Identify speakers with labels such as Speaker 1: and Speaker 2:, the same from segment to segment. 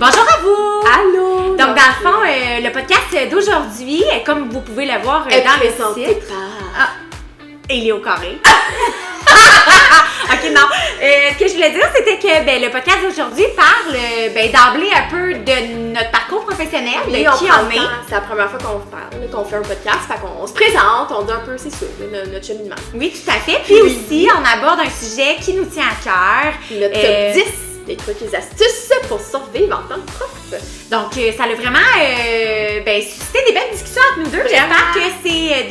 Speaker 1: Bonjour à vous!
Speaker 2: Allô!
Speaker 1: Donc, dans le fond, le podcast d'aujourd'hui, comme vous pouvez le voir dans le site... Il est au carré. Ok, non. Ce que je voulais dire, c'était que le podcast d'aujourd'hui parle d'emblée un peu de notre parcours professionnel,
Speaker 2: oui,
Speaker 1: de qui on est.
Speaker 2: C'est la première fois qu'on parle, qu'on fait un podcast, fait qu'on se présente, on dit un peu, c'est sûr, notre cheminement.
Speaker 1: Oui, tout à fait. Puis aussi, on aborde un sujet qui nous tient à cœur.
Speaker 2: Notre top 10 des trucs et astuces pour survivre en tant que prof.
Speaker 1: Donc, ça a vraiment suscité des belles discussions entre nous deux. J'espère que c'est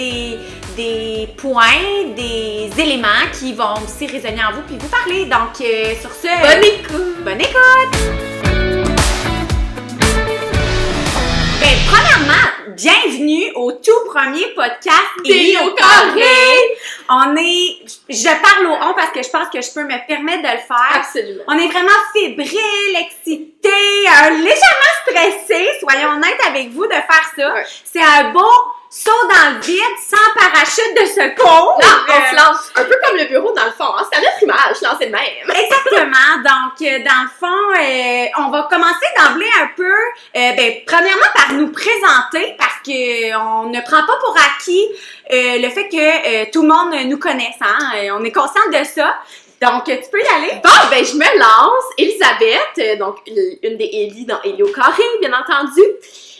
Speaker 1: des points, des éléments qui vont aussi résonner en vous puis vous parler. Donc, sur ce...
Speaker 2: Bonne écoute!
Speaker 1: Bonne écoute! Premièrement, bienvenue au tout premier podcast
Speaker 2: Des au carré!
Speaker 1: Je parle au on parce que je pense que je peux me permettre de le faire.
Speaker 2: Absolument.
Speaker 1: On est vraiment fébrile, excité, légèrement stressé, soyons honnêtes avec vous de faire ça. Ouais. C'est un beau saut dans le vide, sans parachute de secours.
Speaker 2: Non, on se lance un peu comme le bureau dans le fond. Hein? C'est à notre image, lancer de même.
Speaker 1: Exactement. Donc, dans le fond, on va commencer d'emblée un peu, premièrement par nous présenter, parce que on ne prend pas pour acquis le fait que tout le monde nous connaisse. Hein? On est consciente de ça. Donc, tu peux y aller.
Speaker 2: Bon, je me lance. Elisabeth, donc une des Élis dans Élie au carré, bien entendu.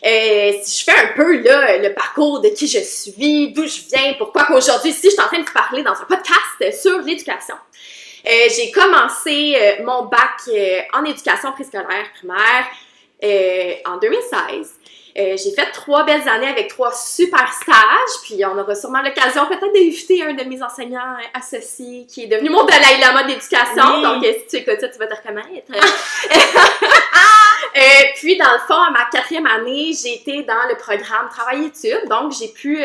Speaker 2: Si je fais un peu là, le parcours de qui je suis, d'où je viens, pourquoi qu'aujourd'hui ici je suis en train de vous parler dans un podcast sur l'éducation. J'ai commencé mon bac en éducation préscolaire primaire en 2016. J'ai fait 3 belles années avec 3 super stages, puis on aura sûrement l'occasion peut-être d'inviter un de mes enseignants associés qui est devenu mon Dalai Lama d'éducation. Oui. Donc, si tu écoutes ça, tu vas te reconnaître. Puis, dans le fond, à ma 4e année, j'ai été dans le programme Travail-études, donc j'ai pu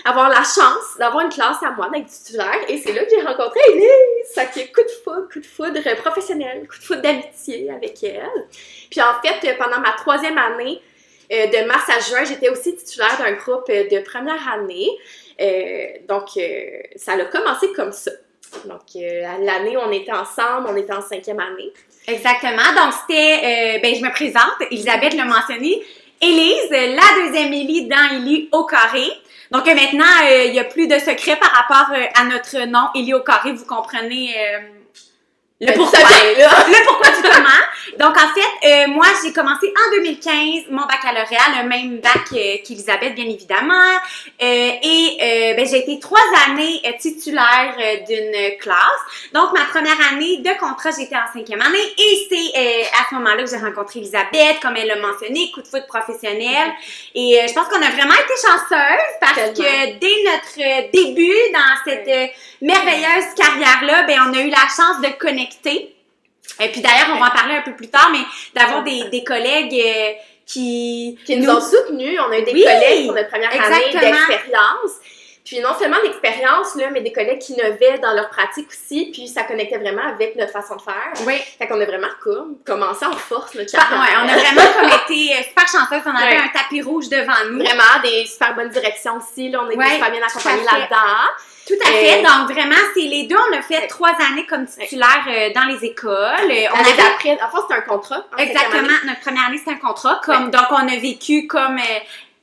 Speaker 2: avoir la chance d'avoir une classe à moi, d'être titulaire, et c'est là que j'ai rencontré Élise. Ça fait coup de foudre professionnel, coup de foudre d'amitié avec elle. Puis en fait, pendant ma 3e année, de mars à juin, j'étais aussi titulaire d'un groupe de première année. Donc, ça a commencé comme ça. Donc, l'année où on était ensemble, on était en 5e année.
Speaker 1: Exactement. Donc, c'était, je me présente, Elisabeth l'a mentionné, Élise, la deuxième Élie dans Élie au carré. Donc, maintenant, il n'y a plus de secret par rapport à notre nom, Élie au carré. Vous comprenez le pourquoi. Le pourquoi du comment. Donc, en fait, moi, j'ai commencé en 2015 mon baccalauréat, le même bac qu'Elisabeth, bien évidemment. J'ai été 3 années titulaire d'une classe. Donc, ma première année de contrat, j'étais en 5e année. Et c'est à ce moment-là que j'ai rencontré Elisabeth, comme elle l'a mentionné, coup de foudre professionnel. Et je pense qu'on a vraiment été chanceuses parce que dès notre début dans cette merveilleuse carrière-là, on a eu la chance de connecter. Et puis d'ailleurs, on va en parler un peu plus tard, mais d'avoir des collègues qui
Speaker 2: nous ont soutenus. On a eu des collègues pour notre première année d'expérience. Puis non seulement d'expérience, là, mais des collègues qui innovaient dans leur pratique aussi, puis ça connectait vraiment avec notre façon de faire.
Speaker 1: Oui.
Speaker 2: Fait qu'on a vraiment commencé en force notre carrière.
Speaker 1: Ouais, on a vraiment été super chanceuses. On avait un tapis rouge devant nous.
Speaker 2: Vraiment, des super bonnes directions aussi. Là, on était super bien accompagnés là-dedans.
Speaker 1: Tout à fait. Donc, vraiment, c'est les deux. On a fait 3 années comme titulaire dans les écoles.
Speaker 2: On avait appris... En fait, c'était un contrat.
Speaker 1: Exactement. Notre première année, c'était un contrat. Donc, on a vécu comme...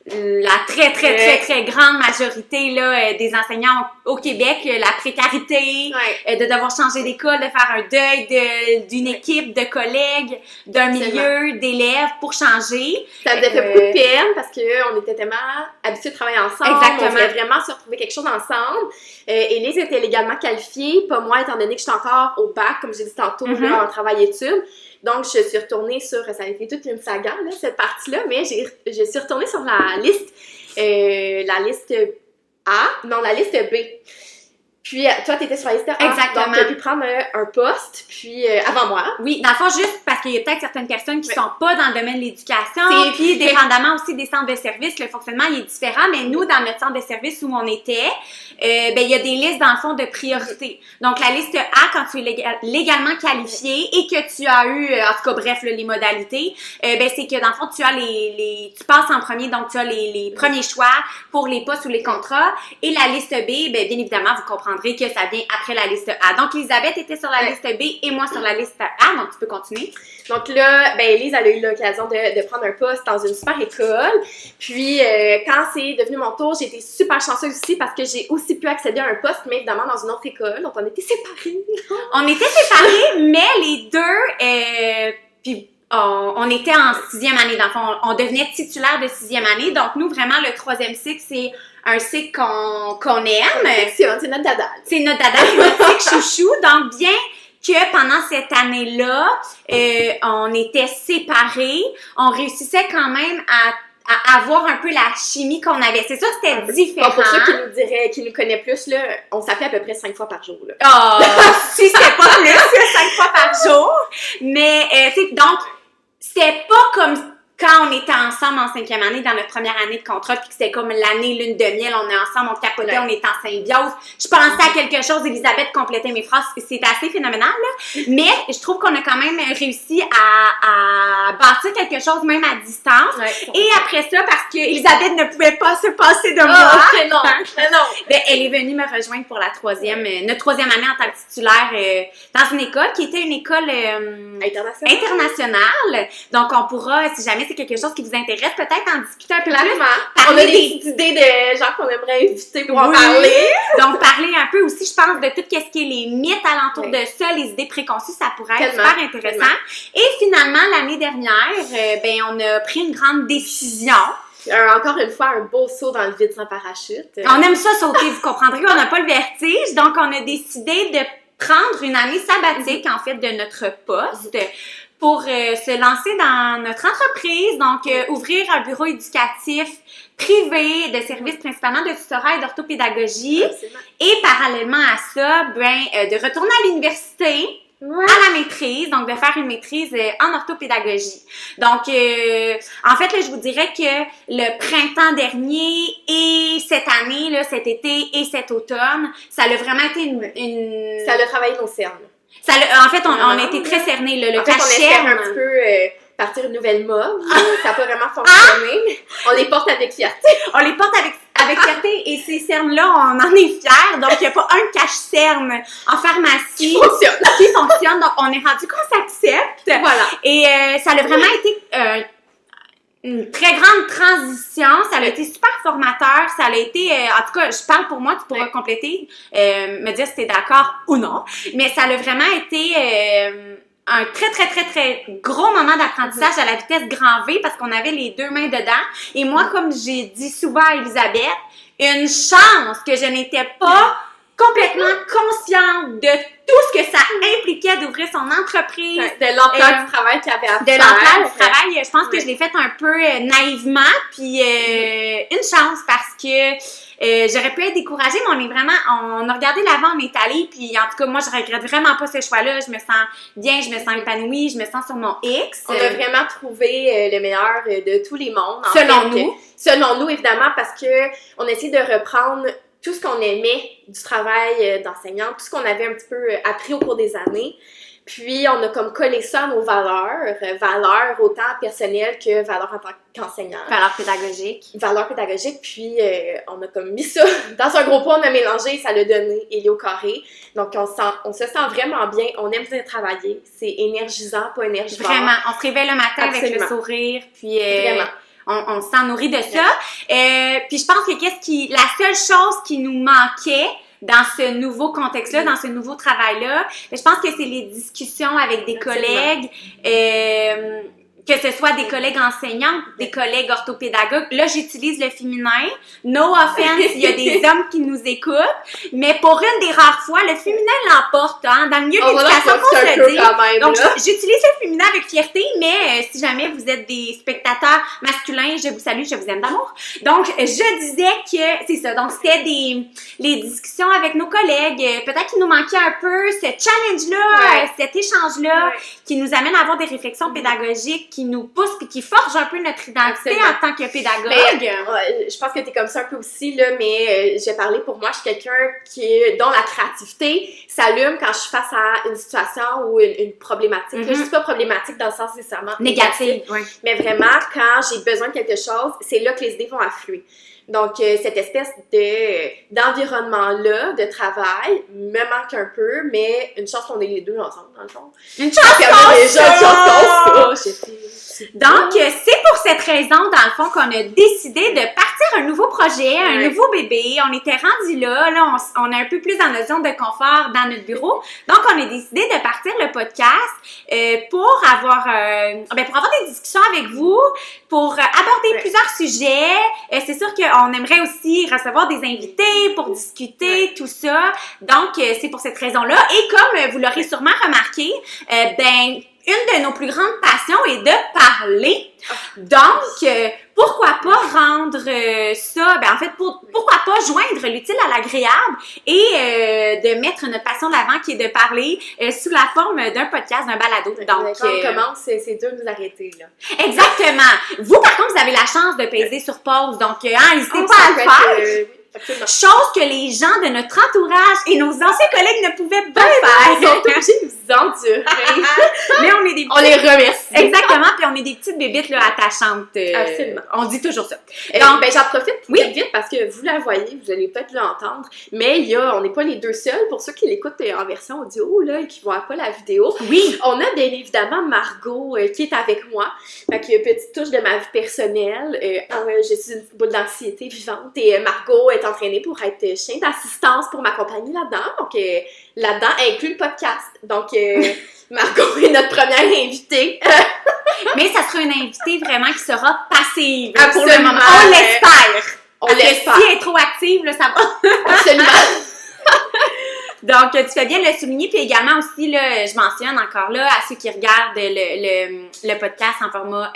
Speaker 1: la très grande majorité là, des enseignants au Québec, la précarité, de devoir changer d'école, de faire un deuil d'une équipe, de collègues, d'un milieu, d'élèves pour changer.
Speaker 2: Ça nous a fait beaucoup de peine parce qu'on était tellement habitués de travailler ensemble.
Speaker 1: Exactement.
Speaker 2: On voulait vraiment se retrouver quelque chose ensemble. Élise était légalement qualifiée, pas moi, étant donné que j'étais encore au bac, comme j'ai dit tantôt, en travail-études. Donc, je suis retournée sur... Ça a été toute une saga, là, cette partie-là, mais je suis retournée sur la liste A, non, la liste B. Puis, toi, tu étais sur la liste A.
Speaker 1: Exactement.
Speaker 2: Donc, tu as pu prendre un poste, puis avant moi.
Speaker 1: Oui, dans le fond, juste parce qu'il y a peut-être certaines personnes qui sont pas dans le domaine de l'éducation, puis dépendamment aussi des centres de services, le fonctionnement il est différent, mais nous, dans notre centre de service où on était, il y a des listes, dans le fond, de priorité. Donc, la liste A, quand tu es légalement qualifié et que tu as eu, en tout cas, bref, là, les modalités, c'est que, dans le fond, tu as tu passes en premier, donc tu as les premiers choix pour les postes ou les contrats, et la liste B, bien évidemment, vous comprendrez que ça vient après la liste A. Donc, Elisabeth était sur la liste B et moi sur la liste A, donc tu peux continuer.
Speaker 2: Donc là, ben Elise, elle a eu l'occasion de prendre un poste dans une super école. Puis quand c'est devenu mon tour, j'ai été super chanceuse aussi parce que j'ai aussi pu accéder à un poste, mais évidemment dans une autre école. Donc on était séparés.
Speaker 1: On était séparés, mais les deux, puis on était en 6e année. Dans le fond, on devenait titulaire de 6e année. Donc nous, vraiment, le 3e cycle, c'est un cycle qu'on aime.
Speaker 2: C'est notre dada.
Speaker 1: C'est notre dada, c'est notre cycle chouchou. Donc bien que pendant cette année-là, on était séparés, on réussissait quand même à avoir un peu la chimie qu'on avait. C'est sûr que c'était différent.
Speaker 2: Bon, pour ceux qui nous connaissent plus, là, on s'appelait à peu près 5 fois par jour. Là.
Speaker 1: Oh, si c'était pas plus, 5 fois par jour. Mais, donc, c'était pas comme quand on était ensemble en 5e année, dans notre première année de contrat, puis que c'était comme l'année lune de miel, on est ensemble, on capotait, on était en symbiose. Je pensais à quelque chose, Elisabeth complétait mes phrases, c'était assez phénoménal, là. Mais je trouve qu'on a quand même réussi à bâtir quelque chose, même à distance.
Speaker 2: Ouais.
Speaker 1: Et après ça, parce que Elisabeth ne pouvait pas se passer de moi.
Speaker 2: Non.
Speaker 1: Ben, elle est venue me rejoindre pour la notre 3e année en tant que titulaire dans une école qui était une école internationale. Donc, on pourra, si jamais c'est quelque chose qui vous intéresse, peut-être en discuter un peu plus.
Speaker 2: On a des idées de gens qu'on aimerait inviter pour en parler.
Speaker 1: Donc, parler un peu aussi, je pense, de tout ce qui est les mythes alentour de ça, les idées préconçues, ça pourrait être super intéressant. Et finalement, l'année dernière, on a pris une grande décision.
Speaker 2: Encore une fois, un beau saut dans le vide sans parachute.
Speaker 1: On aime ça sauter, vous comprendrez qu'on n'a pas le vertige. Donc, on a décidé de prendre une année sabbatique, en fait, de notre poste pour se lancer dans notre entreprise. Donc, ouvrir un bureau éducatif privé de services principalement de tutorat et d'orthopédagogie.
Speaker 2: Absolument.
Speaker 1: Et parallèlement à ça, de retourner à l'université.
Speaker 2: Ouais.
Speaker 1: À la maîtrise, donc de faire une maîtrise en orthopédagogie. Donc, en fait, là, je vous dirais que le printemps dernier et cette année, là, cet été et cet automne, ça a vraiment été une...
Speaker 2: Ça a travaillé nos cernes.
Speaker 1: En fait, on a été très cernés. Le
Speaker 2: en fait, on espère un petit peu partir une nouvelle mode. Ça n'a pas vraiment fonctionné, mais on les porte avec fierté.
Speaker 1: On les porte avec fierté et ces cernes-là, on en est fiers. Donc, il n'y a pas un cache-cerne en pharmacie qui fonctionne. Donc, on est rendu qu'on s'accepte.
Speaker 2: Voilà.
Speaker 1: Et ça a vraiment été une très grande transition. Ça a été super formateur. Ça a été, en tout cas, je parle pour moi, tu pourras compléter, me dire si tu es d'accord ou non. Mais ça a vraiment été un très, très, très, très gros moment d'apprentissage à la vitesse grand V parce qu'on avait les deux mains dedans. Et moi, comme j'ai dit souvent à Elisabeth, une chance que je n'étais pas complètement consciente de tout ce que ça impliquait d'ouvrir son entreprise.
Speaker 2: De l'emploi du travail qu'il y avait à faire.
Speaker 1: De l'emploi du travail, je pense que je l'ai fait un peu naïvement, puis une chance parce que j'aurais pu être découragée, mais on a regardé l'avant, on est allé, puis en tout cas, moi, je regrette vraiment pas ce choix-là. Je me sens bien, je me sens épanouie, je me sens sur mon X.
Speaker 2: On a vraiment trouvé le meilleur de tous les mondes.
Speaker 1: Selon nous,
Speaker 2: évidemment, parce que on a essayé de reprendre tout ce qu'on aimait du travail d'enseignante, tout ce qu'on avait un petit peu appris au cours des années. Puis, on a comme collé ça à nos valeurs autant personnelles que valeurs en tant qu'enseignante. Valeurs pédagogiques, puis on a comme mis ça dans un gros pot, on a mélangé, ça l'a donné Elio Carré. Donc, on se sent vraiment bien, on aime bien travailler, c'est énergisant, pas énergisant.
Speaker 1: Vraiment, on se réveille le matin avec le sourire, puis... vraiment. On s'en nourrit de ça. Puis je pense que la seule chose qui nous manquait dans ce nouveau contexte-là, dans ce nouveau travail-là, je pense que c'est les discussions avec des collègues, que ce soit des collègues enseignants, des collègues orthopédagogues. Là, j'utilise le féminin. No offense, il y a des hommes qui nous écoutent, mais pour une des rares fois, le féminin l'emporte, hein, dans le milieu de l'éducation, qu'on se dit. Donc, j'utilise le féminin avec fierté, mais si jamais vous êtes des spectateurs masculins, je vous salue, je vous aime d'amour. Donc, je disais que c'est ça. Donc, c'était les discussions avec nos collègues. Peut-être qu'il nous manquait un peu ce challenge-là, cet échange-là, qui nous amène à avoir des réflexions pédagogiques qui nous pousse puis qui forge un peu notre identité
Speaker 2: Absolument.
Speaker 1: en tant que pédagogue.
Speaker 2: Mais, je pense que t'es comme ça un peu aussi, là, mais je vais parler pour moi, je suis quelqu'un dont la créativité s'allume quand je suis face à une situation ou une problématique. Là, je dis pas problématique dans le sens nécessairement
Speaker 1: Négative, oui.
Speaker 2: mais vraiment, quand j'ai besoin de quelque chose, c'est là que les idées vont affluer. Donc, cette espèce d'environnement-là, de travail, me manque un peu, mais une chance qu'on est les deux ensemble, dans le fond.
Speaker 1: Une chance qu'on Donc, c'est pour cette raison, dans le fond, qu'on a décidé de partir un nouveau projet, un nouveau bébé. On était rendus là, on est un peu plus dans notre zone de confort dans notre bureau. Donc, on a décidé de partir le podcast pour avoir des discussions avec vous, pour aborder plusieurs sujets. C'est sûr qu'on aimerait aussi recevoir des invités pour discuter, tout ça. Donc, c'est pour cette raison-là. Et comme vous l'aurez sûrement remarqué, une de nos plus grandes passions est de parler. Donc, pourquoi pas rendre ça, pourquoi pas joindre l'utile à l'agréable et de mettre notre passion de l'avant qui est de parler sous la forme d'un podcast, d'un balado. Donc,
Speaker 2: quand on commence, c'est dur de nous arrêter, là.
Speaker 1: Exactement. Vous, par contre, vous avez la chance de peser sur pause. Donc, n'hésitez pas à le faire. Chose que les gens de notre entourage et nos anciens collègues ne pouvaient pas faire.
Speaker 2: Ils sont obligés de nous endurer.
Speaker 1: Mais on est des
Speaker 2: On les remercie.
Speaker 1: Exactement, puis on est des petites bébites là, attachantes.
Speaker 2: Absolument.
Speaker 1: On dit toujours ça.
Speaker 2: Donc, j'en profite vite parce que vous la voyez, vous allez peut-être l'entendre, mais on n'est pas les deux seuls. Pour ceux qui l'écoutent en version audio là, et qui ne voient pas la vidéo,
Speaker 1: oui,
Speaker 2: on a bien évidemment Margot qui est avec moi. Fait qu'il y a une petite touche de ma vie personnelle. Je suis une petite boule d'anxiété vivante et Margot est entraînée pour être chien d'assistance pour m'accompagner là-dedans. Donc, là-dedans inclut le podcast. Donc, Margot est notre première invitée.
Speaker 1: Mais ça sera une invitée vraiment qui sera passive.
Speaker 2: Absolument.
Speaker 1: Pour le moment. On l'espère.
Speaker 2: On l'espère.
Speaker 1: Si elle est trop active, là, ça va.
Speaker 2: Absolument.
Speaker 1: Donc, tu fais bien de le souligner. Puis également aussi, là, je mentionne encore là à ceux qui regardent le podcast en format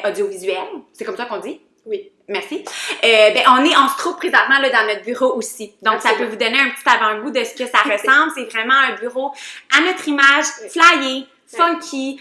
Speaker 1: audiovisuel. C'est comme ça qu'on dit?
Speaker 2: Oui.
Speaker 1: Merci. On se trouve présentement là, dans notre bureau aussi. Donc,
Speaker 2: Absolument.
Speaker 1: ça peut vous donner un petit avant-goût de ce que ça ressemble. C'est vraiment un bureau à notre image, flyé, funky.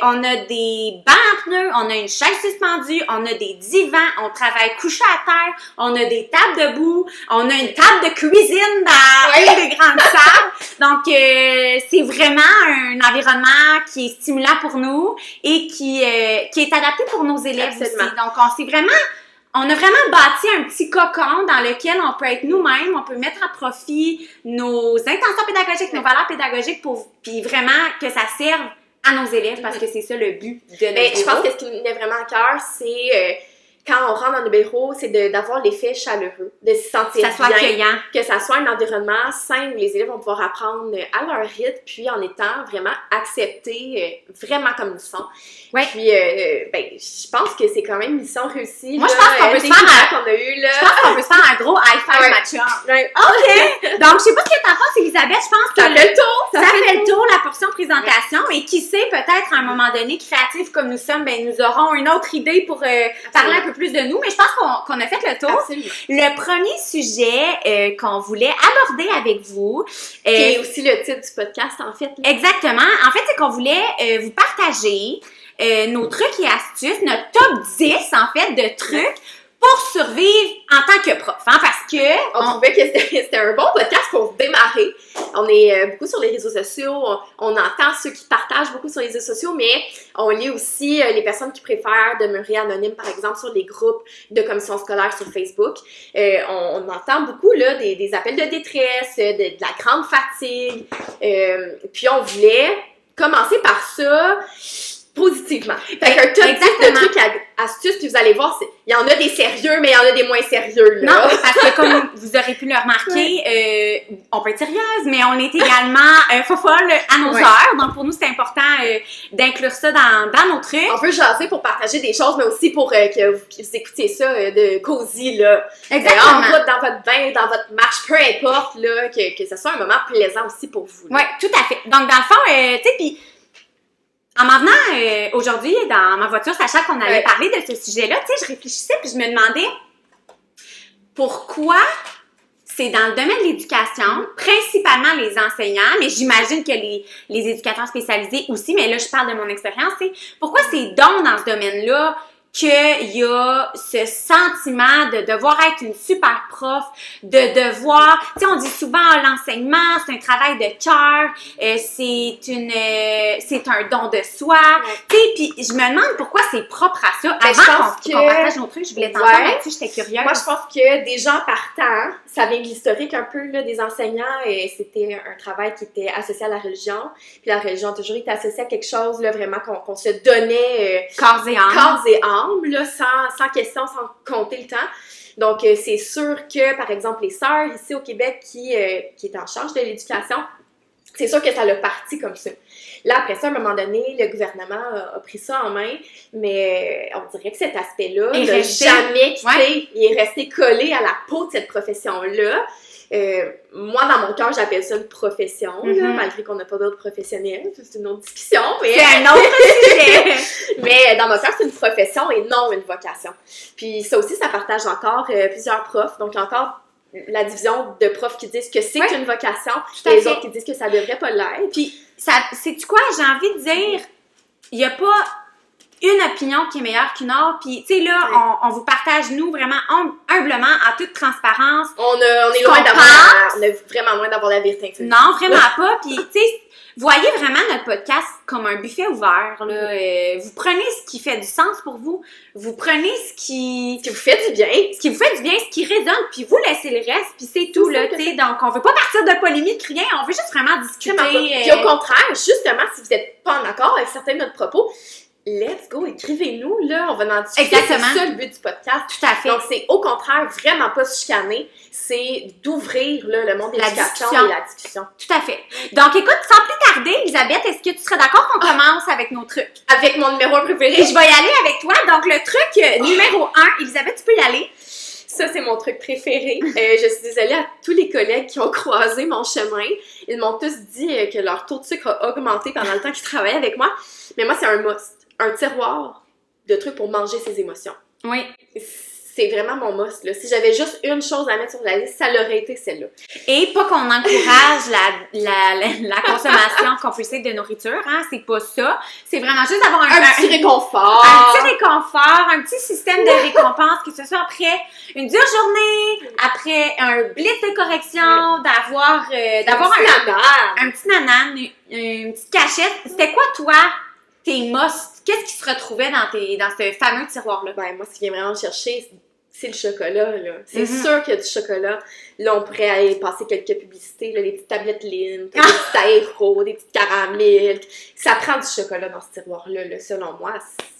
Speaker 1: On a des bancs en pneus, on a une chaise suspendue, on a des divans, on travaille couché à terre, on a des tables debout, on a une table de cuisine dans une des grandes salles. Donc, c'est vraiment un environnement qui est stimulant pour nous et qui est adapté pour nos élèves
Speaker 2: Absolument.
Speaker 1: aussi. Donc, on a vraiment bâti un petit cocon dans lequel on peut être nous-mêmes, on peut mettre à profit nos intentions pédagogiques, nos valeurs pédagogiques puis vraiment que ça serve à nos élèves parce que c'est ça le but de notre bureau.
Speaker 2: Je pense que ce qui me met vraiment à cœur, c'est quand on rentre dans le bureau, c'est d'avoir l'effet chaleureux, de se sentir
Speaker 1: que ça soit
Speaker 2: bien,
Speaker 1: accueillant.
Speaker 2: que ça soit un environnement sain où les élèves vont pouvoir apprendre à leur rythme, puis en étant vraiment acceptés, vraiment comme ils sont.
Speaker 1: Ouais.
Speaker 2: Puis, je pense que c'est quand même une mission réussie.
Speaker 1: Moi,
Speaker 2: là,
Speaker 1: je pense qu'on peut se faire
Speaker 2: qu'on a eu, là.
Speaker 1: Je pense qu'on peut se faire un gros high five match-up. OK! Donc, je sais pas ce que t'en penses, Elisabeth. Je pense que
Speaker 2: Ça fait le tour!
Speaker 1: Ça fait le tour, la portion présentation. Et qui sait, peut-être à un moment donné, créatifs comme nous sommes, nous aurons une autre idée pour parler un peu plus de nous. Mais je pense qu'on a fait le tour.
Speaker 2: Absolument.
Speaker 1: Le premier sujet qu'on voulait aborder avec vous...
Speaker 2: qui est aussi le titre du podcast, en fait. Là.
Speaker 1: Exactement. En fait, c'est qu'on voulait vous partager nos trucs et astuces, notre top 10, en fait, de trucs pour survivre en tant que prof, hein, parce que...
Speaker 2: On trouvait que c'était un bon podcast pour démarrer. On est beaucoup sur les réseaux sociaux, on entend ceux qui partagent beaucoup sur les réseaux sociaux, mais on lit aussi les personnes qui préfèrent demeurer anonymes, par exemple, sur les groupes de commission scolaire sur Facebook. On entend beaucoup là, des appels de détresse, de la grande fatigue, puis on voulait commencer par ça... positivement. Fait qu'un top 10 de trucs astuces, puis vous allez voir, il y en a des sérieux, mais il y en a des moins sérieux, là.
Speaker 1: Non, parce que comme vous aurez pu le remarquer, on peut être sérieuse, mais on est également fofolle à nos heures. Donc, pour nous, c'est important d'inclure ça dans nos trucs.
Speaker 2: On peut jaser pour partager des choses, mais aussi pour que vous écoutiez ça de cosy, là.
Speaker 1: Exactement.
Speaker 2: En route, dans votre bain, dans votre marche, peu importe, là, que ce soit un moment plaisant aussi pour vous.
Speaker 1: Oui, tout à fait. Donc, dans le fond, tu sais, puis... En m'en venant aujourd'hui dans ma voiture, sachant qu'on allait parler de ce sujet-là, tu sais, je réfléchissais puis je me demandais pourquoi c'est dans le domaine de l'éducation, principalement les enseignants, mais j'imagine que les éducateurs spécialisés aussi, mais là, je parle de mon expérience, c'est pourquoi c'est donc dans ce domaine-là qu'il y a ce sentiment de devoir être une super prof, de devoir, tu sais, on dit souvent l'enseignement, c'est un travail de cœur, c'est un don de soi, tu sais, puis je me demande pourquoi c'est propre à ça. Avant qu'on partage nos trucs, je voulais t'entendre là-dessus, j'étais curieuse.
Speaker 2: Moi, je pense que des gens partant, ça vient de l'historique un peu là, des enseignants, et c'était un travail qui était associé à la religion, puis la religion a toujours été associée à quelque chose, là, vraiment qu'on se donnait
Speaker 1: corps et âme.
Speaker 2: Là, sans question, sans compter le temps. Donc, c'est sûr que, par exemple, les sœurs ici au Québec qui est en charge de l'éducation, c'est sûr que ça l'a parti comme ça. Là, après ça, à un moment donné, le gouvernement a pris ça en main, mais on dirait que cet aspect-là n'a jamais quitté. Il est resté collé à la peau de cette profession-là. Moi, dans mon cœur, j'appelle ça une profession, là, malgré qu'on n'a pas d'autres professionnels. C'est une autre discussion, mais...
Speaker 1: C'est un autre sujet!
Speaker 2: Mais dans mon cœur, c'est une profession et non une vocation. Puis ça aussi, ça partage encore plusieurs profs. Donc, encore la division de profs qui disent que c'est une vocation et les autres qui disent que ça devrait pas l'être.
Speaker 1: Puis, sais-tu quoi? J'ai envie de dire, il n'y a pas une opinion qui est meilleure qu'une autre. Puis, tu sais, là, on vous partage, nous, vraiment humblement, en toute transparence.
Speaker 2: On est vraiment loin d'avoir la vérité.
Speaker 1: Non, vraiment pas. Puis, tu sais, voyez vraiment notre podcast comme un buffet ouvert, là. Vous prenez ce qui fait du sens pour vous. Vous prenez ce qui
Speaker 2: vous fait du bien.
Speaker 1: Ce qui vous fait du bien, ce qui résonne, puis vous laissez le reste, puis c'est tout, là, tu sais. Donc, on veut pas partir de polémique, rien. On veut juste vraiment discuter.
Speaker 2: Puis au contraire, justement, si vous n'êtes pas en accord avec certains de notre propos, let's go, écrivez-nous, là, on va en discuter.
Speaker 1: Exactement.
Speaker 2: C'est ça le but du podcast.
Speaker 1: Tout à fait.
Speaker 2: Donc, c'est au contraire vraiment pas se chicaner, c'est d'ouvrir là, le monde de l'éducation et la discussion.
Speaker 1: Tout à fait. Donc, écoute, sans plus tarder, Elisabeth, est-ce que tu serais d'accord qu'on commence avec nos trucs?
Speaker 2: Avec mon numéro 1 préféré.
Speaker 1: Et je vais y aller avec toi. Donc, le truc numéro 1, Elisabeth, tu peux y aller.
Speaker 2: Ça, c'est mon truc préféré. Je suis désolée à tous les collègues qui ont croisé mon chemin. Ils m'ont tous dit que leur taux de sucre a augmenté pendant le temps qu'ils travaillaient avec moi. Mais moi, c'est un must. Un tiroir de trucs pour manger ses émotions.
Speaker 1: Oui.
Speaker 2: C'est vraiment mon must, là. Si j'avais juste une chose à mettre sur la liste, ça l'aurait été celle-là.
Speaker 1: Et pas qu'on encourage la consommation compulsive de nourriture, hein, c'est pas ça. C'est vraiment juste d'avoir
Speaker 2: un petit réconfort.
Speaker 1: Un petit réconfort, un petit système de récompense, que ce soit après une dure journée, après un blitz de correction, d'avoir un petit nanan, une petite cachette. C'était quoi, toi, tes must? Qu'est-ce qui se retrouvait dans ce fameux tiroir-là?
Speaker 2: Ben, moi, ce qui vient vraiment me chercher, c'est le chocolat, là. C'est sûr qu'il y a du chocolat. Là, on pourrait aller passer quelques publicités, là, les petites tablettes Lindt, des petits aéros, des petites caramels. Ça prend du chocolat dans ce tiroir-là, là, selon moi.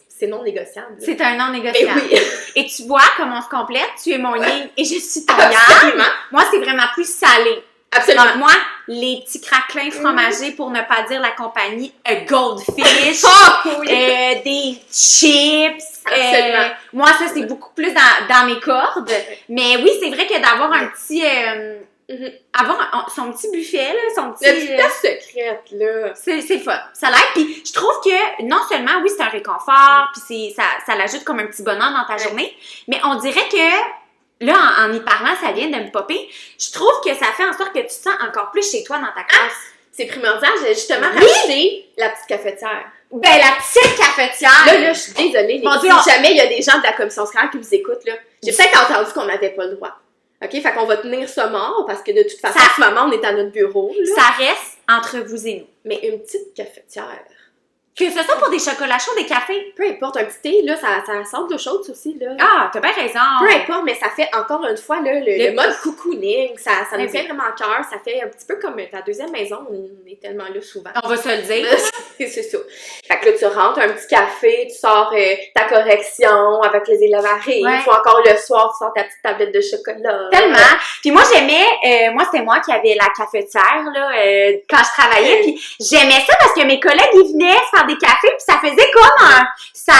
Speaker 2: C'est non négociable.
Speaker 1: C'est un non négociable.
Speaker 2: Oui.
Speaker 1: Et tu vois comment on se complète. Tu es mon yin et je suis ton yang. Moi, c'est vraiment plus salé.
Speaker 2: Absolument.
Speaker 1: Donc, moi, les petits craquelins fromagés, pour ne pas dire la compagnie, Goldfish, des chips. Moi, ça, c'est beaucoup plus dans mes cordes. Mais oui, c'est vrai que d'avoir un petit... avoir son petit buffet, là, son petit...
Speaker 2: La petite tasse secrète, là.
Speaker 1: C'est fun. Ça l'aide. Puis je trouve que, non seulement, oui, c'est un réconfort, puis ça l'ajoute comme un petit bonheur dans ta journée, mais on dirait que... Là, en y parlant, ça vient de me popper. Je trouve que ça fait en sorte que tu te sens encore plus chez toi dans ta classe.
Speaker 2: C'est primordial. J'ai justement racheté la petite cafetière.
Speaker 1: Ben, la petite cafetière!
Speaker 2: Là, je suis désolée. Si jamais il y a des gens de la commission scolaire qui vous écoutent, là, j'ai peut-être entendu qu'on n'avait pas le droit. OK? Fait qu'on va tenir ça mort parce que de toute façon, en ce moment, on est à notre bureau. Là.
Speaker 1: Ça reste entre vous et nous.
Speaker 2: Mais une petite cafetière...
Speaker 1: Que ce soit pour des chocolats chauds, des cafés.
Speaker 2: Peu importe, un petit thé, là, ça sort de chaude aussi, là.
Speaker 1: Ah, t'as bien raison.
Speaker 2: Peu importe, mais ça fait encore une fois, là, le mode cocooning, ça nous tient vraiment à cœur, ça fait un petit peu comme ta deuxième maison, on est tellement là souvent.
Speaker 1: On va se le dire.
Speaker 2: C'est ça. Fait que là, tu rentres un petit café, tu sors ta correction avec les élèves arrivent, encore le soir, tu sors ta petite tablette de chocolat.
Speaker 1: Tellement. Puis moi, j'aimais, c'était moi qui avais la cafetière, là, quand je travaillais, puis j'aimais ça parce que mes collègues, ils venaient se faire des cafés, puis ça faisait comme ça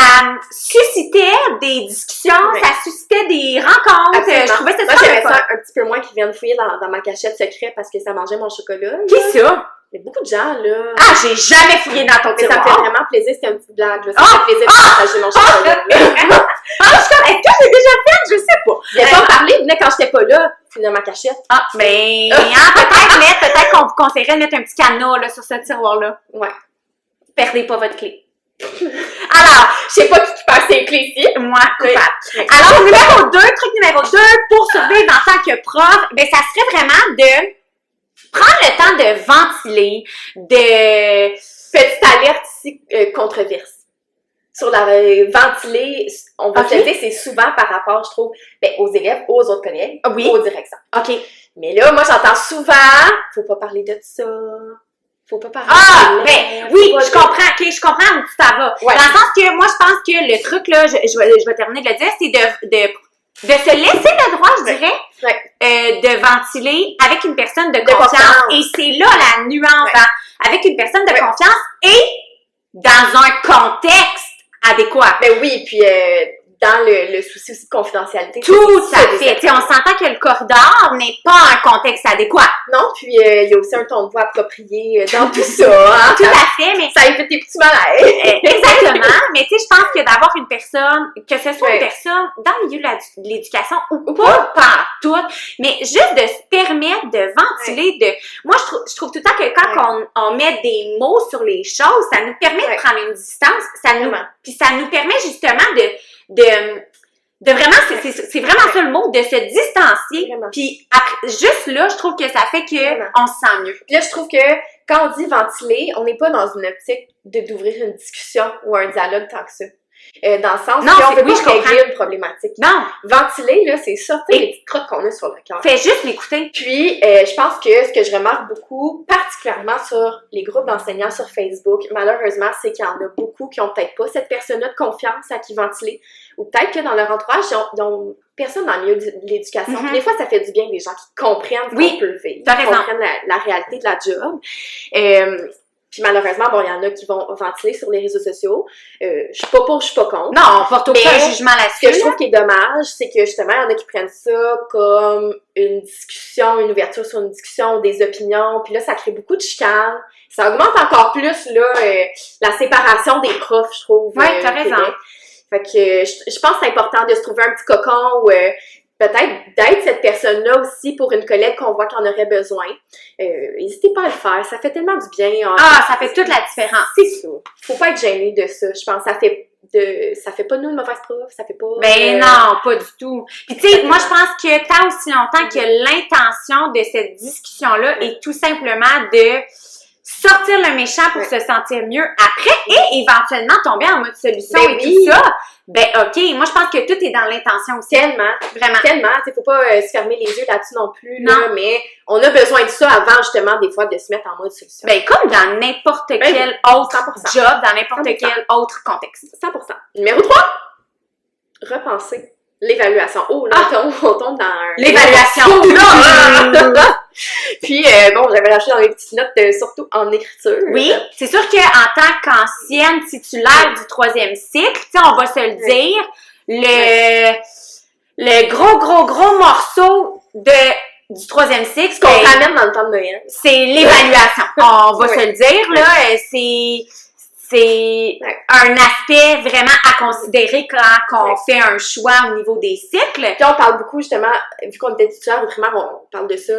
Speaker 1: suscitait des discussions, ça suscitait des rencontres.
Speaker 2: Absolument.
Speaker 1: Je trouvais ça
Speaker 2: moi, j'aimais ça un petit peu moins qu'ils viennent fouiller dans ma cachette secrète parce que ça mangeait mon chocolat.
Speaker 1: Qui ça?
Speaker 2: Il y a beaucoup de gens, là.
Speaker 1: Ah, j'ai jamais fouillé dans ton tiroir.
Speaker 2: Ça me fait vraiment plaisir, c'était une petite blague, là. Ça me fait plaisir de partager mon chocolat.
Speaker 1: Est-ce que j'ai déjà fait? Je sais pas.
Speaker 2: Il a pas parlé, il venait quand j'étais pas là. C'est dans ma cachette.
Speaker 1: Ah, ben, peut-être qu'on vous conseillerait de mettre un petit cadenas, là, sur ce tiroir-là.
Speaker 2: Ouais.
Speaker 1: Perdez pas votre clé.
Speaker 2: Alors, je sais pas qui passe ses clés ici.
Speaker 1: Moi, coupable.
Speaker 2: Oui.
Speaker 1: Alors, truc numéro 2, pour survivre en tant que prof, ben, ça serait vraiment de prendre le temps de ventiler, de...
Speaker 2: Petite alerte ici, controverse. Sur la ventiler, on va te le dire, c'est souvent par rapport, je trouve, aux élèves, aux autres collègues,
Speaker 1: Oui.
Speaker 2: aux directions.
Speaker 1: OK.
Speaker 2: Mais là, moi, j'entends souvent, faut pas parler de ça. Faut pas parler
Speaker 1: Ah,
Speaker 2: de
Speaker 1: ben, oui, je comprends, OK, je comprends où tu t'en vas.
Speaker 2: Ouais.
Speaker 1: Dans le sens que, moi, je pense que le truc, là, je vais terminer de le dire, c'est de se laisser le droit, je dirais, de ventiler avec une personne de confiance. Et c'est là la nuance, hein, avec une personne de confiance et dans un contexte adéquat.
Speaker 2: Ben oui, puis dans le souci aussi de confidentialité.
Speaker 1: Tout à fait. On s'entend que le corridor n'est pas un contexte adéquat.
Speaker 2: Non, puis il y a aussi un ton de voix approprié dans tout ça. Hein?
Speaker 1: Tout à fait, mais
Speaker 2: ça évite des petits malaises.
Speaker 1: exactement. Mais tu sais, je pense que d'avoir une personne, que ce soit une personne dans le milieu de l'éducation ou pas partout, mais juste de se permettre de ventiler, moi je trouve tout le temps que quand on met des mots sur les choses, ça nous permet de prendre une distance, puis ça nous permet justement de vraiment, c'est vraiment ça le mot, de se distancier. Puis après, juste là, je trouve que ça fait que on se sent mieux.
Speaker 2: Puis là, je trouve que quand on dit ventiler, on n'est pas dans une optique d'ouvrir une discussion ou un dialogue tant que ça. Dans le sens qu'on veut pas régler une problématique.
Speaker 1: Non.
Speaker 2: Ventiler, là, c'est sortir les petites crottes qu'on a sur le cœur.
Speaker 1: Fais juste m'écouter.
Speaker 2: Puis, je pense que ce que je remarque beaucoup, particulièrement sur les groupes d'enseignants sur Facebook, malheureusement, c'est qu'il y en a beaucoup qui ont peut-être pas cette personne-là de confiance à qui ventiler. Ou peut-être que dans leur entourage, ils ont personne dans le milieu de l'éducation. Puis des fois, ça fait du bien des gens qui comprennent ce qu'on peut vivre, qui comprennent la réalité de la job. Puis malheureusement, il y en a qui vont ventiler sur les réseaux sociaux. Je suis pas pour, je suis pas contre.
Speaker 1: Non, on porte aucun jugement là-dessus.
Speaker 2: Ce que je trouve qui est dommage, c'est que justement, il y en a qui prennent ça comme une discussion, une ouverture sur une discussion, des opinions. Puis là, ça crée beaucoup de chicanes. Ça augmente encore plus là la séparation des profs, je trouve.
Speaker 1: Oui, t'as raison.
Speaker 2: Fait que je pense que c'est important de se trouver un petit cocon ou peut-être d'être cette personne-là aussi pour une collègue qu'on voit qu'on aurait besoin. N'hésitez pas à le faire, ça fait tellement du bien.
Speaker 1: Ça fait toute la différence.
Speaker 2: C'est ça. Faut pas être gêné de ça. Je pense que ça fait pas de nous une mauvaise prof, ça fait pas...
Speaker 1: Ben non, pas du tout. Puis tu sais, moi je pense que tant aussi longtemps que l'intention de cette discussion-là est tout simplement de sortir le méchant pour se sentir mieux après et éventuellement tomber en mode solution tout ça. Ben OK, moi je pense que tout est dans l'intention aussi.
Speaker 2: Tellement.
Speaker 1: Vraiment.
Speaker 2: Tellement. Il faut pas se fermer les yeux là-dessus non plus. Là, mais on a besoin de ça avant justement des fois de se mettre en mode solution.
Speaker 1: Ben comme dans n'importe quel autre
Speaker 2: 100%.
Speaker 1: job, dans n'importe quel autre contexte.
Speaker 2: 100%. Numéro 3, repenser. L'évaluation. Oh, là, on tombe dans
Speaker 1: l'évaluation.
Speaker 2: Puis, j'avais lâché dans les petites notes, surtout en écriture.
Speaker 1: Oui, c'est sûr qu'en tant qu'ancienne titulaire du 3e cycle, tu sais, on va se le dire, le gros morceau du 3e cycle,
Speaker 2: ce qu'on ramène dans le temps de Noël,
Speaker 1: c'est l'évaluation. On va se le dire, là, c'est un aspect vraiment à considérer quand on fait un choix au niveau des cycles.
Speaker 2: Puis on parle beaucoup, justement, vu qu'on était titulaire au primaire, on parle de ça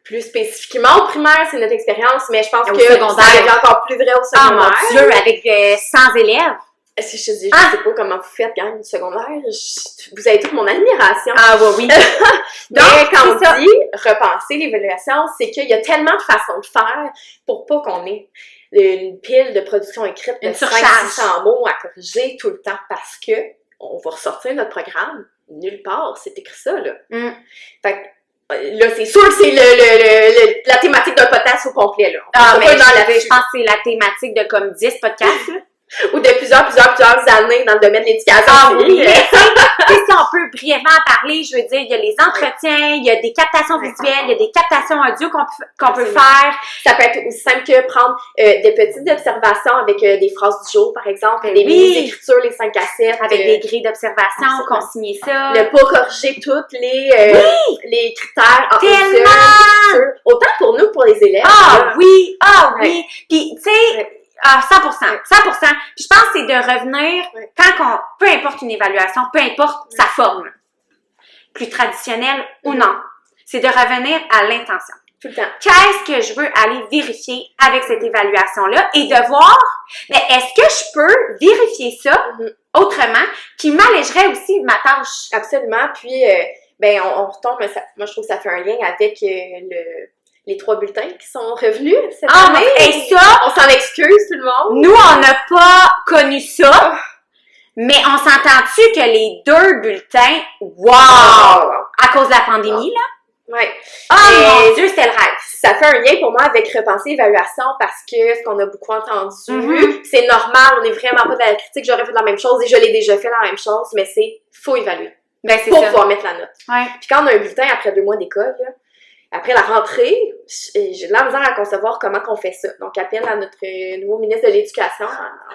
Speaker 2: plus spécifiquement au primaire, c'est notre expérience, mais je pense que ça devient encore plus vrai au secondaire.
Speaker 1: Oh mon Dieu, avec 100 élèves.
Speaker 2: Je sais pas comment vous faites, gang, du secondaire. Vous avez toute mon admiration.
Speaker 1: Ah oui.
Speaker 2: Donc, quand on dit repenser l'évaluation, c'est qu'il y a tellement de façons de faire pour pas qu'on ait une pile de production écrite de 500-600 mots à corriger tout le temps parce que on va ressortir notre programme. Nulle part, c'est écrit ça, là. Fait que là, c'est sûr que c'est la thématique d'un podcast au complet, là.
Speaker 1: Je pense que c'est la thématique de comme 10 podcasts, là.
Speaker 2: Ou de plusieurs années dans le domaine de l'éducation.
Speaker 1: Oui. Si on peut brièvement en parler, je veux dire, il y a les entretiens, il y a des captations visuelles, il y a des captations audio qu'on peut faire.
Speaker 2: Ça peut être aussi simple que prendre des petites observations avec des phrases du jour, par exemple, des mini-écritures, les 5 à 7.
Speaker 1: Avec des grilles d'observation, consigner ça.
Speaker 2: Ne pas corriger toutes les critères.
Speaker 1: Tellement!
Speaker 2: Autant pour nous que pour les élèves.
Speaker 1: Oui. Puis, tu sais... 100%. Puis je pense que c'est de revenir peu importe une évaluation, peu importe sa forme, plus traditionnelle ou non. c'est de revenir à l'intention.
Speaker 2: Tout le temps.
Speaker 1: Qu'est-ce que je veux aller vérifier avec cette évaluation-là et de voir, mais est-ce que je peux vérifier ça autrement qui m'allégerait aussi ma tâche?
Speaker 2: Absolument. Puis, on retombe, moi je trouve que ça fait un lien avec les 3 bulletins qui sont revenus cette année.
Speaker 1: Et ça,
Speaker 2: on s'en excuse tout le monde.
Speaker 1: Nous, on n'a pas connu ça, mais on s'entend-tu que les 2 bulletins, wow! À cause de la pandémie, là?
Speaker 2: Oui.
Speaker 1: Mon Dieu, c'était le rêve.
Speaker 2: Ça fait un lien pour moi avec repenser évaluation parce que ce qu'on a beaucoup entendu, c'est normal, on n'est vraiment pas de la critique, j'aurais fait la même chose et je l'ai déjà fait la même chose, mais faut évaluer.
Speaker 1: C'est
Speaker 2: pour
Speaker 1: ça.
Speaker 2: pouvoir mettre la note.
Speaker 1: Ouais.
Speaker 2: Puis quand on a un bulletin après 2 mois d'école, là, après la rentrée, j'ai de la misère à concevoir comment qu'on fait ça. Donc, appel à notre nouveau ministre de l'Éducation,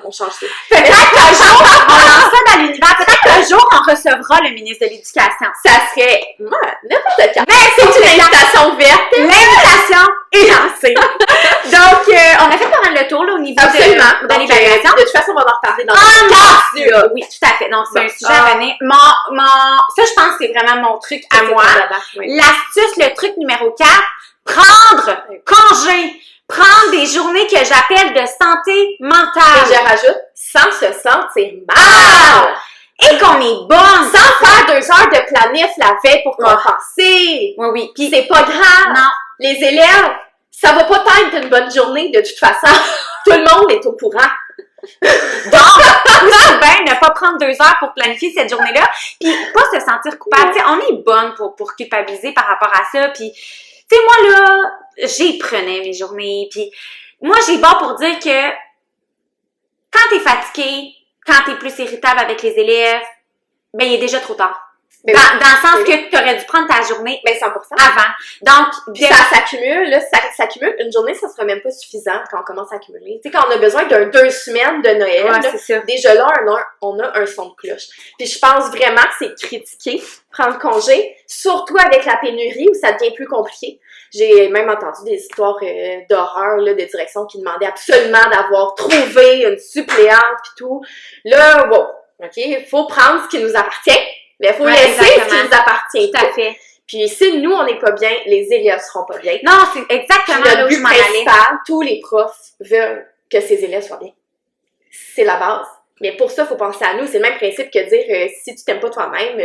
Speaker 2: on change ça.
Speaker 1: Peut-être qu'un jour, on lance ça dans l'univers. Peut-être qu'un jour, on recevra le ministre de l'Éducation.
Speaker 2: Ça serait, n'importe quand. Mais c'est une invitation verte.
Speaker 1: L'invitation est lancée. Donc, on a fait pas mal le tour, là, au niveau de l'évaluation.
Speaker 2: De toute façon, on va en reparler dans
Speaker 1: le oui, tout à fait. Donc, c'est un sujet à venir. Ça, je pense que c'est vraiment mon truc à moi. L'astuce, le truc numéro 4, prendre congé. Prendre des journées que j'appelle de santé mentale.
Speaker 2: Et je rajoute, sans se sentir mal.
Speaker 1: Et qu'on est bonne.
Speaker 2: Sans faire 2 heures de planif la veille pour compenser.
Speaker 1: Oui.
Speaker 2: Puis c'est pas grave.
Speaker 1: Non.
Speaker 2: Les élèves, ça va pas être une bonne journée de toute façon. Tout le monde est au courant.
Speaker 1: Donc, aussi bien ne pas prendre 2 heures pour planifier cette journée-là, puis pas se sentir coupable. Tu sais, on est bonne pour culpabiliser par rapport à ça, puis tu sais, moi là, j'y prenais mes journées, puis moi j'ai bon pour dire que quand t'es fatigué, quand t'es plus irritable avec les élèves, ben il est déjà trop tard. Dans le sens que tu aurais dû prendre ta journée
Speaker 2: 100%.
Speaker 1: avant. Donc,
Speaker 2: puis ça s'accumule, là, ça s'accumule. Une journée, ça sera même pas suffisant quand on commence à accumuler. Tu sais, quand on a besoin d'un 2 semaines de Noël, là,
Speaker 1: c'est ça.
Speaker 2: Déjà là, on a un son de cloche. Puis je pense vraiment que c'est critiqué, prendre congé, surtout avec la pénurie où ça devient plus compliqué. J'ai même entendu des histoires d'horreur là, de direction qui demandaient absolument d'avoir trouvé une suppléante pis tout. Là, OK, faut prendre ce qui nous appartient. Mais il faut laisser ce qui nous appartient.
Speaker 1: Tout à fait.
Speaker 2: Puis si nous, on n'est pas bien, les élèves seront pas bien.
Speaker 1: Non, c'est exactement là où je m'en allais.
Speaker 2: Tous les profs veulent que ces élèves soient bien. C'est la base. Mais pour ça, il faut penser à nous. C'est le même principe que dire si tu t'aimes pas toi-même,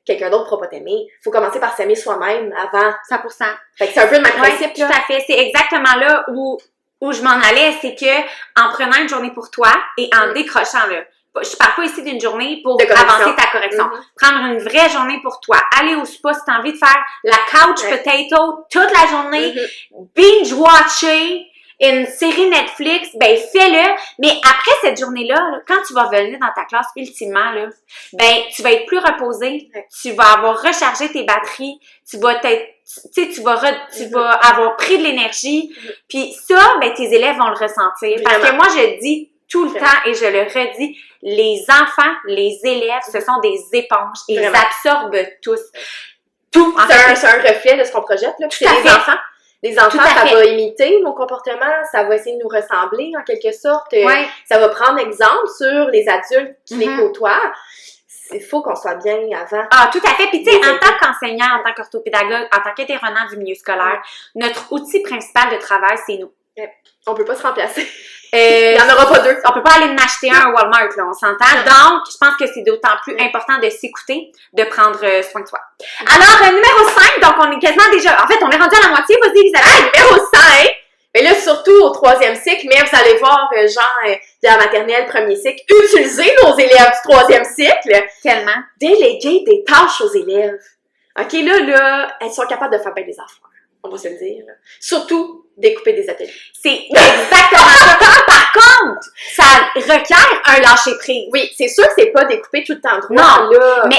Speaker 2: quelqu'un d'autre ne pourra pas t'aimer. Il faut commencer par s'aimer soi-même avant.
Speaker 1: 100%.
Speaker 2: Fait que c'est un peu le même principe.
Speaker 1: Tout à fait. C'est exactement là où je m'en allais. C'est que en prenant une journée pour toi et en décrochant là. Je parle pas ici d'une journée pour avancer ta correction. Prendre une vraie journée pour toi. Aller au spa si t'as envie de faire la couch potato toute la journée. Binge-watcher une série Netflix, ben fais-le. Mais après cette journée-là, là, quand tu vas revenir dans ta classe, ultimement, là, ben tu vas être plus reposé. Tu vas avoir rechargé tes batteries. Tu vas avoir pris de l'énergie. Puis ça, ben tes élèves vont le ressentir. Parce que moi, je dis tout le temps, et je le redis, les enfants, les élèves, ce sont des éponges. Ils absorbent tous. Tout.
Speaker 2: C'est un reflet de ce qu'on projette, là. C'est les enfants. Les enfants, ça va imiter nos comportements, ça va essayer de nous ressembler, en quelque sorte. Ça va prendre exemple sur les adultes qui les côtoient. Il faut qu'on soit bien avant.
Speaker 1: Ah, tout à fait. Puis, tu sais, en tant qu'enseignant, en tant qu'orthopédagogue, en tant qu'intervenant du milieu scolaire, notre outil principal de travail, c'est nous.
Speaker 2: On peut pas se remplacer. Il y en aura pas 2.
Speaker 1: On peut pas aller en acheter un au Walmart, là, on s'entend. Donc, je pense que c'est d'autant plus important de s'écouter, de prendre soin de soi. Alors, numéro 5, donc on est quasiment déjà... En fait, on est rendu à la moitié. Vas-y, Elisabeth.
Speaker 2: Numéro 5! Mais là, surtout au 3e cycle, mais vous allez voir, de la maternelle, 1er cycle, utiliser nos élèves du 3e cycle.
Speaker 1: Tellement.
Speaker 2: Déléguer des tâches aux élèves. OK, là, elles sont capables de faire bien des affaires. On va se le dire. Là. Surtout, découper des ateliers.
Speaker 1: C'est exactement ça. Par contre, ça requiert un lâcher-prise.
Speaker 2: Oui, c'est sûr que c'est pas découpé tout le temps droit.
Speaker 1: Non,
Speaker 2: là.
Speaker 1: Mais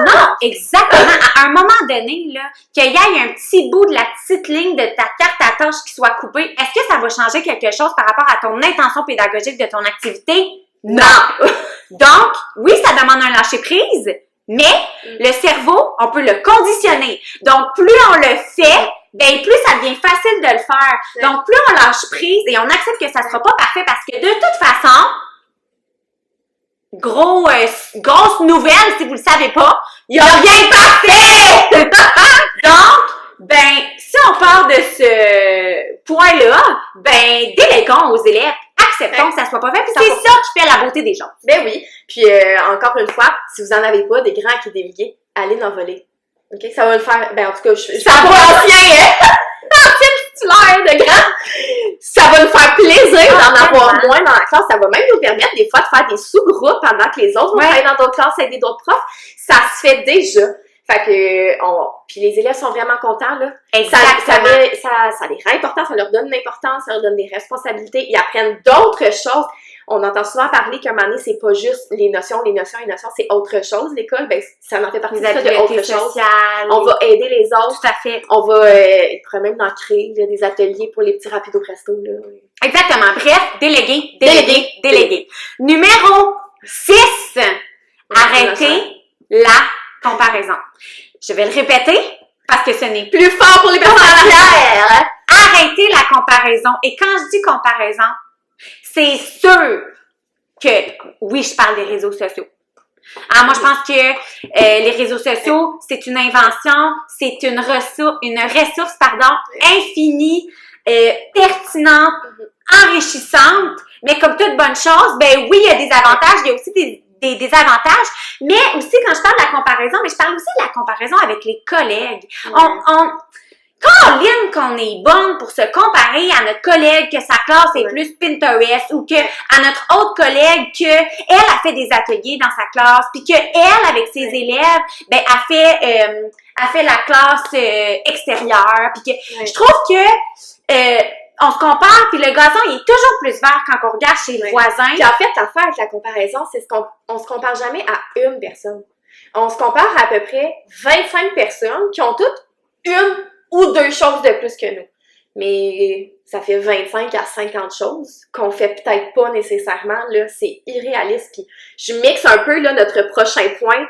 Speaker 1: non, exactement. À un moment donné, là, qu'il y ait un petit bout de la petite ligne de ta carte à tâches qui soit coupée, est-ce que ça va changer quelque chose par rapport à ton intention pédagogique de ton activité? Non. Donc, oui, ça demande un lâcher-prise, mais le cerveau, on peut le conditionner. Donc, plus on le fait, ben plus ça devient facile de le faire. Donc, plus on lâche prise et on accepte que ça sera pas parfait parce que de toute façon, grosse nouvelle, si vous le savez pas, il y a rien de parfait! Donc, Ben, si on part de ce point-là, ben, déléguons aux élèves. Acceptons que ça soit pas fait, puis c'est ça qui fait la beauté des choses.
Speaker 2: Ben oui. Puis, encore une fois, si vous en avez pas des grands qui déléguent, allez en voler. OK? Ça va le faire. Ben, en tout cas, ça va ancien, ancien titulaire de grand. Ça va nous faire plaisir d'en avoir moins dans la classe. Ça va même nous permettre, des fois, de faire des sous-groupes pendant que les autres vont travailler dans d'autres classes avec d'autres profs. Ça se fait déjà. Fait que, puis les élèves sont vraiment contents, là.
Speaker 1: Exactement.
Speaker 2: Ça les rend importants, ça leur donne une importance, ça leur donne des responsabilités. Ils apprennent d'autres choses. On entend souvent parler qu'à un moment donné, c'est pas juste les notions, c'est autre chose, l'école. Ben, ça en fait partie de autre chose. On va aider les autres.
Speaker 1: Tout à fait.
Speaker 2: On va, pourrait même en créer, là, des ateliers pour les petits rapido presto, là.
Speaker 1: Exactement. Bref, déléguer. Numéro 6. Arrêtez la comparaison. Je vais le répéter parce que ce n'est plus fort pour les personnes en arrière. Arrêtez la comparaison. Et quand je dis comparaison, c'est sûr que, oui, je parle des réseaux sociaux. Alors, moi, je pense que les réseaux sociaux, c'est une invention, c'est une ressource, infinie, pertinente, enrichissante, mais comme toute bonne chose, ben oui, il y a des avantages, il y a aussi des désavantages, mais aussi quand je parle de la comparaison, mais je parle aussi de la comparaison avec les collègues. Caroline, qu'on est bonne pour se comparer à notre collègue que sa classe est plus Pinterest ou que à notre autre collègue que elle a fait des ateliers dans sa classe puis que elle avec ses élèves ben a fait la classe extérieure puis que je trouve que on se compare puis le gazon il est toujours plus vert quand on regarde chez le voisin.
Speaker 2: Puis en fait l'affaire avec la comparaison c'est qu'on se compare jamais à une personne. On se compare à peu près 25 personnes qui ont toutes une ou deux choses de plus que nous. Mais ça fait 25 à 50 choses qu'on fait peut-être pas nécessairement, là, c'est irréaliste. Puis je mixe un peu, là, notre prochain point,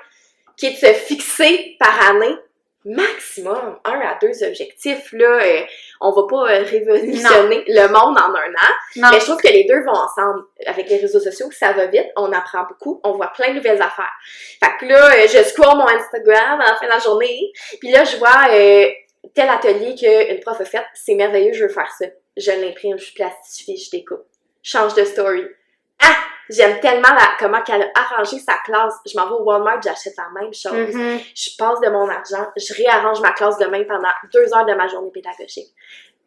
Speaker 2: qui est de se fixer par année maximum 1 à 2 objectifs, là. On va pas révolutionner le monde en un an, mais je trouve que les deux vont ensemble. Avec les réseaux sociaux, ça va vite, on apprend beaucoup, on voit plein de nouvelles affaires. Fait que là, je scroll mon Instagram à la fin de la journée, puis là, je vois tel atelier qu'une prof a fait, c'est merveilleux, je veux faire ça. Je l'imprime, je plastifie, je découpe. Change de story. Ah! J'aime tellement comment qu'elle a arrangé sa classe. Je m'en vais au Walmart, j'achète la même chose. Je passe de mon argent, je réarrange ma classe demain pendant 2 heures de ma journée pédagogique.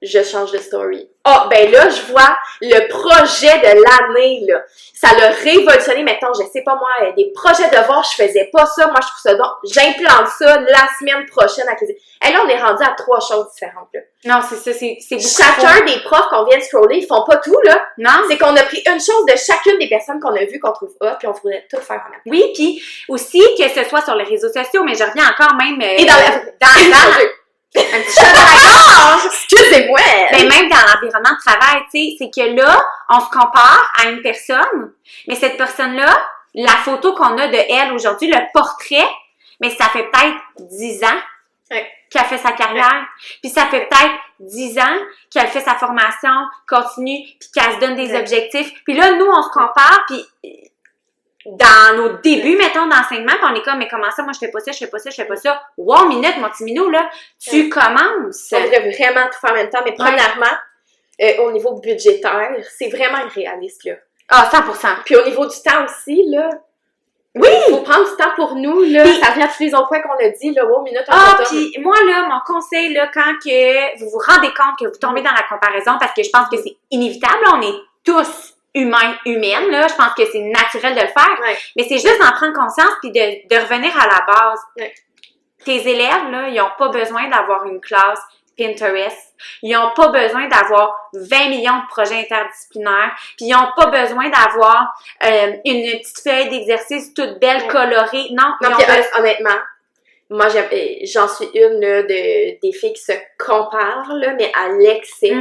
Speaker 2: Je change de story. Ah, ben là, je vois le projet de l'année, là. Ça l'a révolutionné. Mettons, je sais pas moi, des projets de devoirs, je faisais pas ça. Moi, je trouve ça donc. J'implante ça la semaine prochaine avec les... Et là, on est rendu à 3 choses différentes, là.
Speaker 1: Non, c'est ça, c'est beaucoup.
Speaker 2: Chacun des profs qu'on vient de scroller, ils font pas tout, là.
Speaker 1: Non.
Speaker 2: C'est qu'on a pris une chose de chacune des personnes qu'on a vues, qu'on trouve hot, puis on voudrait tout faire en même temps.
Speaker 1: Oui, puis aussi que ce soit sur les réseaux sociaux, mais je reviens encore même...
Speaker 2: Et dans
Speaker 1: un petit chat dans la gorge!
Speaker 2: Excusez-moi!
Speaker 1: Mais même dans l'environnement de travail, tu sais, c'est que là, on se compare à une personne, mais cette personne-là, la photo qu'on a de elle aujourd'hui, le portrait, mais ça fait peut-être 10 ans qu'elle fait sa carrière. Puis ça fait peut-être 10 ans qu'elle fait sa formation continue, puis qu'elle se donne des objectifs. Puis là, nous, on se compare, puis... dans nos débuts, mettons, d'enseignement, pis on est comme, mais comment ça, moi, je fais pas ça. Wow, minute, mon petit minou, là, tu commences.
Speaker 2: On devrait vraiment tout faire en même temps, mais premièrement, au niveau budgétaire, c'est vraiment irréaliste, là.
Speaker 1: Ah, 100%.
Speaker 2: Puis au niveau du temps aussi, là,
Speaker 1: oui!
Speaker 2: Il faut prendre du temps pour nous, là. Puis, ça vient à tous les autres points qu'on a dit, là, wow, minute,
Speaker 1: puis moi, là, mon conseil, là, quand que vous vous rendez compte que vous tombez dans la comparaison, parce que je pense que c'est inévitable, là, on est tous humaine, là, je pense que c'est naturel de le faire, mais c'est juste d'en prendre conscience puis de revenir à la base. Tes élèves, là, ils n'ont pas besoin d'avoir une classe Pinterest, ils n'ont pas besoin d'avoir 20 millions de projets interdisciplinaires, puis ils n'ont pas besoin d'avoir une petite feuille d'exercice toute belle, colorée. Non,
Speaker 2: honnêtement, moi, j'en suis une là, des filles qui se comparent, là, mais à l'excès,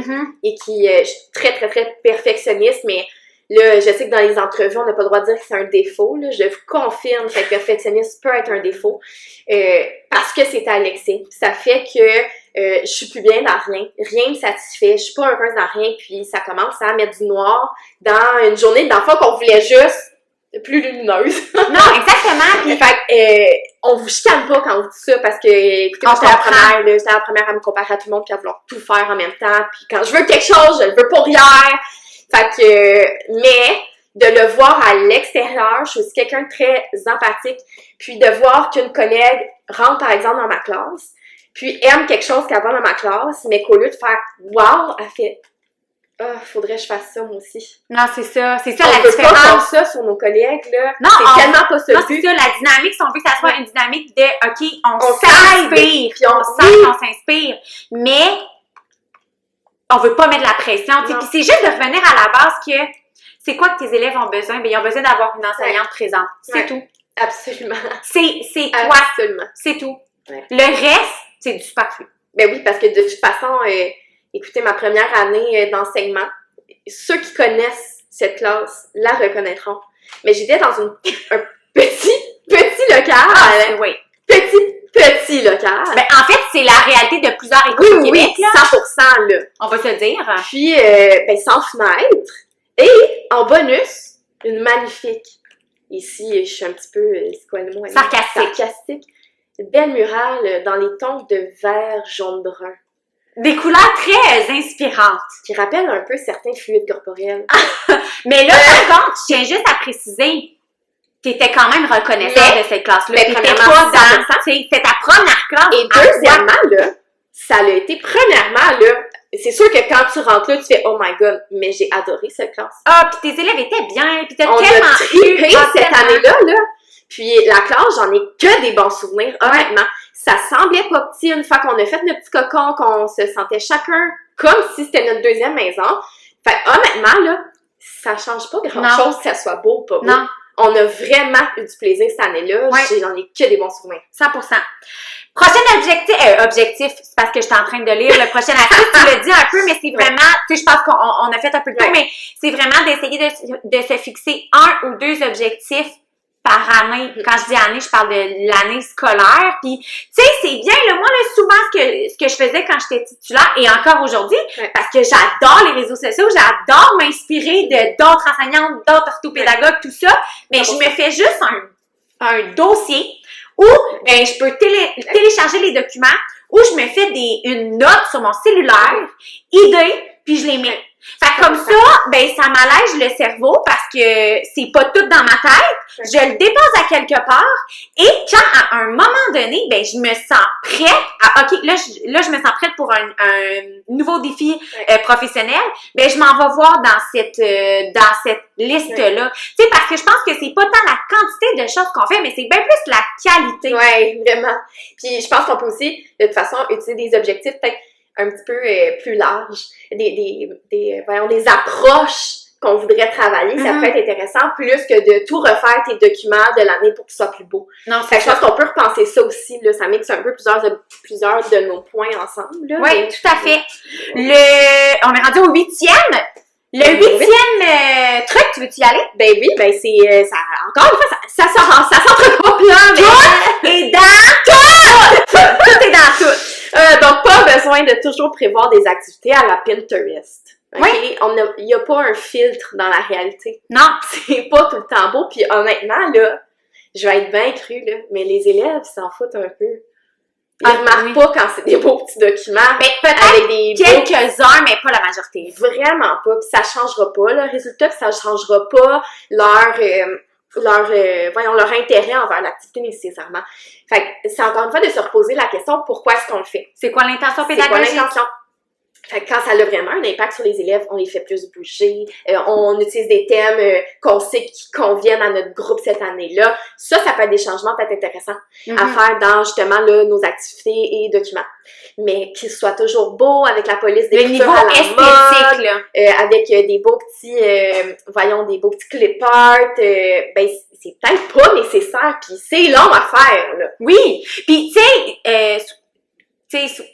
Speaker 2: et qui je suis très, très, très perfectionniste, mais là, je sais que dans les entrevues, on n'a pas le droit de dire que c'est un défaut. Là. Je vous confirme que le perfectionnisme peut être un défaut parce que c'est à l'excès. Ça fait que je suis plus bien dans rien. Rien me satisfait. Je suis pas heureuse dans rien. Puis ça commence à mettre du noir dans une journée d'enfant qu'on voulait juste plus lumineuse.
Speaker 1: Non, exactement. Puis,
Speaker 2: fait que, on vous chicane pas quand on dit ça parce que, écoutez, moi, j'étais la première à me comparer à tout le monde puis à vouloir tout faire en même temps. Puis quand je veux quelque chose, je le veux pour hier. Fait que, mais de le voir à l'extérieur, je suis aussi quelqu'un de très empathique. Puis de voir qu'une collègue rentre, par exemple, dans ma classe, puis aime quelque chose qu'elle voit dans ma classe, mais qu'au lieu de faire « wow », elle fait « ah, faudrait que je fasse ça, moi aussi ».
Speaker 1: non, c'est ça la
Speaker 2: On peut
Speaker 1: différence.
Speaker 2: pas faire ça sur nos collègues, là.
Speaker 1: Non,
Speaker 2: c'est tellement pas ça
Speaker 1: non,
Speaker 2: le but.
Speaker 1: c'est ça, la dynamique, si on veut que ça soit une dynamique de, OK, on
Speaker 2: s'inspire,
Speaker 1: s'inspire,
Speaker 2: puis on
Speaker 1: on s'inspire, mais on veut pas mettre la pression, tu sais,
Speaker 2: Non.
Speaker 1: puis c'est juste de revenir à la base que c'est quoi que tes élèves ont besoin? Ben, ils ont besoin d'avoir une enseignante présente, c'est tout.
Speaker 2: Absolument.
Speaker 1: C'est toi,
Speaker 2: Absolument.
Speaker 1: c'est tout.
Speaker 2: Ouais.
Speaker 1: Le reste, c'est du superflu.
Speaker 2: Ben oui, parce que de toute façon, écoutez, ma première année d'enseignement, ceux qui connaissent cette classe la reconnaîtront. Mais j'étais dans un petit local.
Speaker 1: Oui.
Speaker 2: Petit local.
Speaker 1: Ben, en fait, c'est la réalité de plusieurs écoles au Québec,
Speaker 2: oui,
Speaker 1: là.
Speaker 2: 100%, là.
Speaker 1: On va se le dire.
Speaker 2: Puis, ben, sans fenêtre. Et, en bonus, une magnifique. Ici, je suis un petit peu, c'est quoi le mot? Sarcastique. Une belle murale dans les tons de vert, jaune, brun.
Speaker 1: Des couleurs très inspirantes.
Speaker 2: Qui rappellent un peu certains fluides corporels.
Speaker 1: Mais là, par contre, je tiens juste à préciser, t'étais quand même reconnaissante de cette classe-là.
Speaker 2: Mais
Speaker 1: T'étais
Speaker 2: premièrement,
Speaker 1: pas dans, c'était ta première classe.
Speaker 2: Et deuxièmement, là, ça l'a été, premièrement, là, c'est sûr que quand tu rentres là, tu fais « Oh my God », mais j'ai adoré cette classe.
Speaker 1: Ah, puis tes élèves étaient bien, puis t'as
Speaker 2: On
Speaker 1: tellement
Speaker 2: a trippé cette
Speaker 1: tellement.
Speaker 2: année-là, là. Puis la classe, j'en ai que des bons souvenirs, honnêtement. Ça semblait pas petit une fois qu'on a fait notre petit cocon, qu'on se sentait chacun comme si c'était notre deuxième maison. Fait honnêtement, là, ça change pas grand-chose que ça soit beau ou pas beau.
Speaker 1: Non.
Speaker 2: On a vraiment eu du plaisir cette année-là.
Speaker 1: Ouais.
Speaker 2: J'en ai que des bons souvenirs.
Speaker 1: 100%. Prochain objectif, c'est parce que j'étais en train de lire le prochain aspect, tu l'as dit un peu, mais c'est vraiment, tu sais, je pense qu'on a fait un peu le tour, mais c'est vraiment d'essayer de se fixer 1 ou 2 objectifs par année. Quand je dis année, je parle de l'année scolaire. Puis, tu sais, c'est bien, là, moi, là, souvent, ce que je faisais quand j'étais titulaire, et encore aujourd'hui, parce que j'adore les réseaux sociaux, j'adore m'inspirer de d'autres enseignantes, d'autres orthopédagogues, tout ça, mais je me fais juste un dossier où ben, je peux télécharger les documents, où je me fais une note sur mon cellulaire, idées, puis je les mets. Fait que comme ça, ben ça m'allège le cerveau parce que c'est pas tout dans ma tête. Je le dépose à quelque part et quand à un moment donné, ben je me sens prête à OK, là je me sens prête pour un nouveau défi professionnel, ben je m'en vais voir dans cette liste là. Tu sais parce que je pense que c'est pas tant la quantité de choses qu'on fait, mais c'est bien plus la qualité.
Speaker 2: Ouais, vraiment. Puis je pense qu'on peut aussi de toute façon utiliser des objectifs peut-être un petit peu plus larges, des approches qu'on voudrait travailler, ça peut être intéressant, plus que de tout refaire tes documents de l'année pour qu'ils soient plus beaux.
Speaker 1: Non,
Speaker 2: fait que je pense qu'on peut repenser ça aussi, là, ça mixe un peu plusieurs de nos points ensemble. Là,
Speaker 1: oui, tout à fait. On est rendu au 8e. Le 8e truc, tu veux-tu y aller?
Speaker 2: Ben oui, ben c'est ça. Encore une fois, ça s'entrecoupe là, mais
Speaker 1: Et dans tout est dans tout.
Speaker 2: Donc pas besoin de toujours prévoir des activités à la Pinterest. Okay?
Speaker 1: Oui.
Speaker 2: Il n'y a pas un filtre dans la réalité.
Speaker 1: Non.
Speaker 2: C'est pas tout le temps beau. Puis honnêtement, là, je vais être bien crue, là, mais les élèves s'en foutent un peu. Ils remarquent pas quand c'est des beaux petits documents.
Speaker 1: Mais peut-être
Speaker 2: avec des
Speaker 1: quelques-uns, mais pas la majorité.
Speaker 2: Vraiment pas. Puis ça changera pas le résultat, puis ça changera pas leur intérêt envers l'activité nécessairement. Fait que c'est encore une fois de se reposer la question pourquoi est-ce qu'on le fait?
Speaker 1: C'est quoi l'intention
Speaker 2: C'est quoi
Speaker 1: pédagogique?
Speaker 2: l'intention? Fait que quand ça a vraiment un impact sur les élèves, on les fait plus bouger, on utilise des thèmes qu'on sait qui conviennent à notre groupe cette année-là. Ça peut être des changements peut-être intéressants à faire dans justement là, nos activités et documents. Mais qu'ils soient toujours beaux avec la police
Speaker 1: Le
Speaker 2: d'écriture
Speaker 1: niveau
Speaker 2: à la
Speaker 1: esthétique,
Speaker 2: mode,
Speaker 1: là.
Speaker 2: avec des beaux petits, des beaux petits clip art. Ben c'est peut-être pas nécessaire, puis c'est long à faire là.
Speaker 1: Oui. Puis tu sais,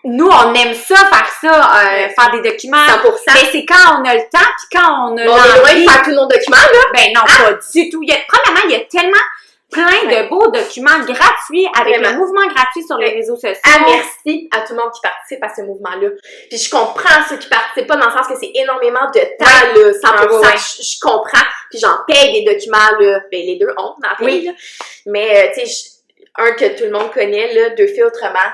Speaker 1: nous, on aime ça, faire des documents.
Speaker 2: 100%.
Speaker 1: Mais c'est quand on a le temps, puis quand on a
Speaker 2: On est loin
Speaker 1: l'envie.
Speaker 2: de faire tous nos documents, là.
Speaker 1: Ben non, pas du tout. Premièrement, il y a tellement... plein de beaux documents gratuits avec
Speaker 2: Vraiment.
Speaker 1: le mouvement gratuit sur les réseaux sociaux.
Speaker 2: Merci à tout le monde qui participe à ce mouvement-là. Puis je comprends ceux qui participent pas dans le sens que c'est énormément de temps, là, 100%.
Speaker 1: Ouais.
Speaker 2: Je comprends. Puis j'en paye des documents, là. Ben, les deux ont, en paye, là. Mais, tu sais, un que tout le monde connaît, là, Deux filles autrement.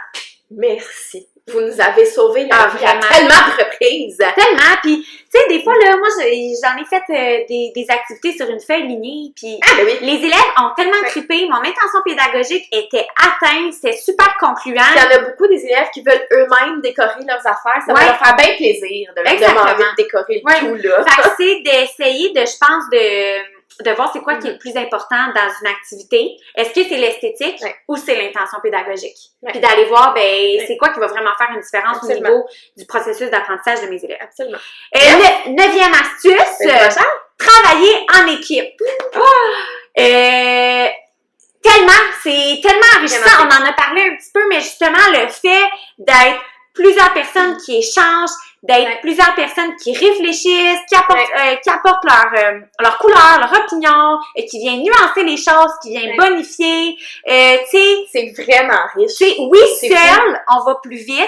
Speaker 2: Merci. Vous nous avez sauvé la vie à
Speaker 1: vraiment.
Speaker 2: tellement de reprises.
Speaker 1: Tellement, puis tu sais, des fois, là, moi, j'en ai fait des activités sur une feuille lignée, puis
Speaker 2: Ah, ben oui.
Speaker 1: les élèves ont tellement trippé, mon intention pédagogique était atteinte, c'était super concluant.
Speaker 2: Il y en a beaucoup des élèves qui veulent eux-mêmes décorer leurs affaires. Ça va
Speaker 1: Ouais.
Speaker 2: leur faire bien plaisir de leur
Speaker 1: Exactement.
Speaker 2: demander de décorer le
Speaker 1: Ouais.
Speaker 2: tout, là.
Speaker 1: Fait que c'est d'essayer je pense, de voir c'est quoi qui est le plus important dans une activité. Est-ce que c'est l'esthétique
Speaker 2: Ouais.
Speaker 1: ou c'est l'intention pédagogique?
Speaker 2: Ouais.
Speaker 1: Puis d'aller voir, c'est quoi qui va vraiment faire une différence
Speaker 2: Absolument.
Speaker 1: au niveau du processus d'apprentissage de mes élèves.
Speaker 2: Absolument.
Speaker 1: Neuvième astuce, travailler en équipe. C'est tellement enrichissant. On en a parlé un petit peu, mais justement, le fait d'être plusieurs personnes qui échangent, d'être plusieurs personnes qui réfléchissent, qui apportent leur couleur, leur opinion, qui viennent nuancer les choses, qui viennent bonifier. Tu sais,
Speaker 2: C'est vraiment riche.
Speaker 1: oui,
Speaker 2: C'est
Speaker 1: seul, on va plus vite,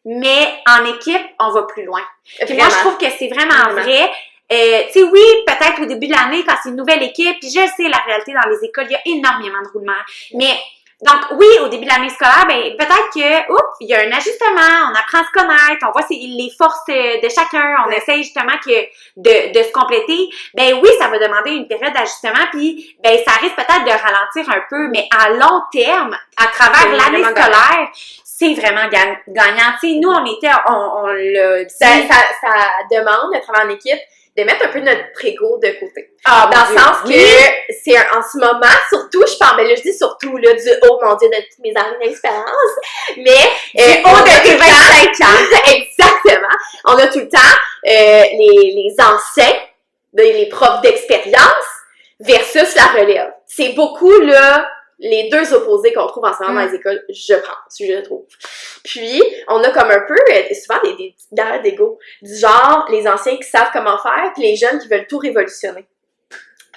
Speaker 1: mais en équipe, on va plus loin. Puis moi, je trouve que c'est vraiment vrai. Tu sais, oui, peut-être au début de l'année, quand c'est une nouvelle équipe, puis je sais, la réalité dans les écoles, il y a énormément de roulements. Mais, donc, oui, au début de l'année scolaire, peut-être que, il y a un ajustement, on apprend à se connaître, on voit les forces de chacun, on essaye justement de se compléter. Oui, ça va demander une période d'ajustement, puis, ça risque peut-être de ralentir un peu, mais à long terme, à travers l'année scolaire, c'est vraiment gagnant. Tu sais, nous, on l'a dit.
Speaker 2: Ça demande, de travailler en équipe, de mettre un peu notre ego de côté.
Speaker 1: Ah,
Speaker 2: dans le sens que c'est en ce moment, surtout, je dis surtout là, du haut, mon Dieu, de toutes mes années d'expérience, mais
Speaker 1: du haut de tes 25 ans.
Speaker 2: Exactement. On a tout le temps les anciens, les profs d'expérience versus la relève. C'est beaucoup là les deux opposés qu'on trouve en ce moment dans les écoles, je trouve. Puis, on a comme un peu, souvent, des petites guerres d'ego, du genre, les anciens qui savent comment faire, puis les jeunes qui veulent tout révolutionner.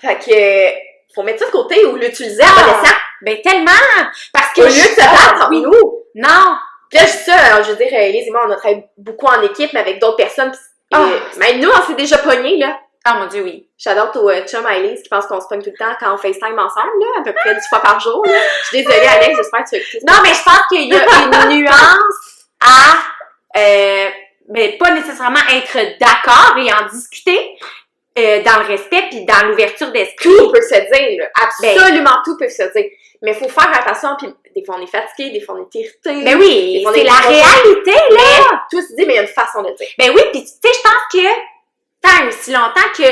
Speaker 2: Fait que, faut mettre ça de côté ou l'utiliser à bon escient.
Speaker 1: Tellement! Parce que
Speaker 2: au lieu de se battre entre nous.
Speaker 1: Non!
Speaker 2: Puis là, je dis ça, alors, je veux dire, Elise et moi, on a travaillé beaucoup en équipe, mais avec d'autres personnes. Même nous, on s'est déjà pognés, là.
Speaker 1: Ah, mon Dieu, oui.
Speaker 2: J'adore au chum à Elise qui pense qu'on se pogne tout le temps quand on FaceTime ensemble, là, à peu près 10 fois par jour, là. Je suis désolée, Alex, j'espère que tu vas écouter ça.
Speaker 1: Non, mais je pense qu'il y a une nuance à, pas nécessairement être d'accord et en discuter, dans le respect puis dans l'ouverture d'esprit.
Speaker 2: Tout peut se dire, là. Absolument tout peut se dire. Mais il faut faire attention, puis des fois on est fatigué, des fois on est irrité.
Speaker 1: Oui, c'est la réalité, là!
Speaker 2: Mais, tout se dit, mais il y a une façon de dire.
Speaker 1: Oui, puis tu sais, je pense que tant et aussi longtemps que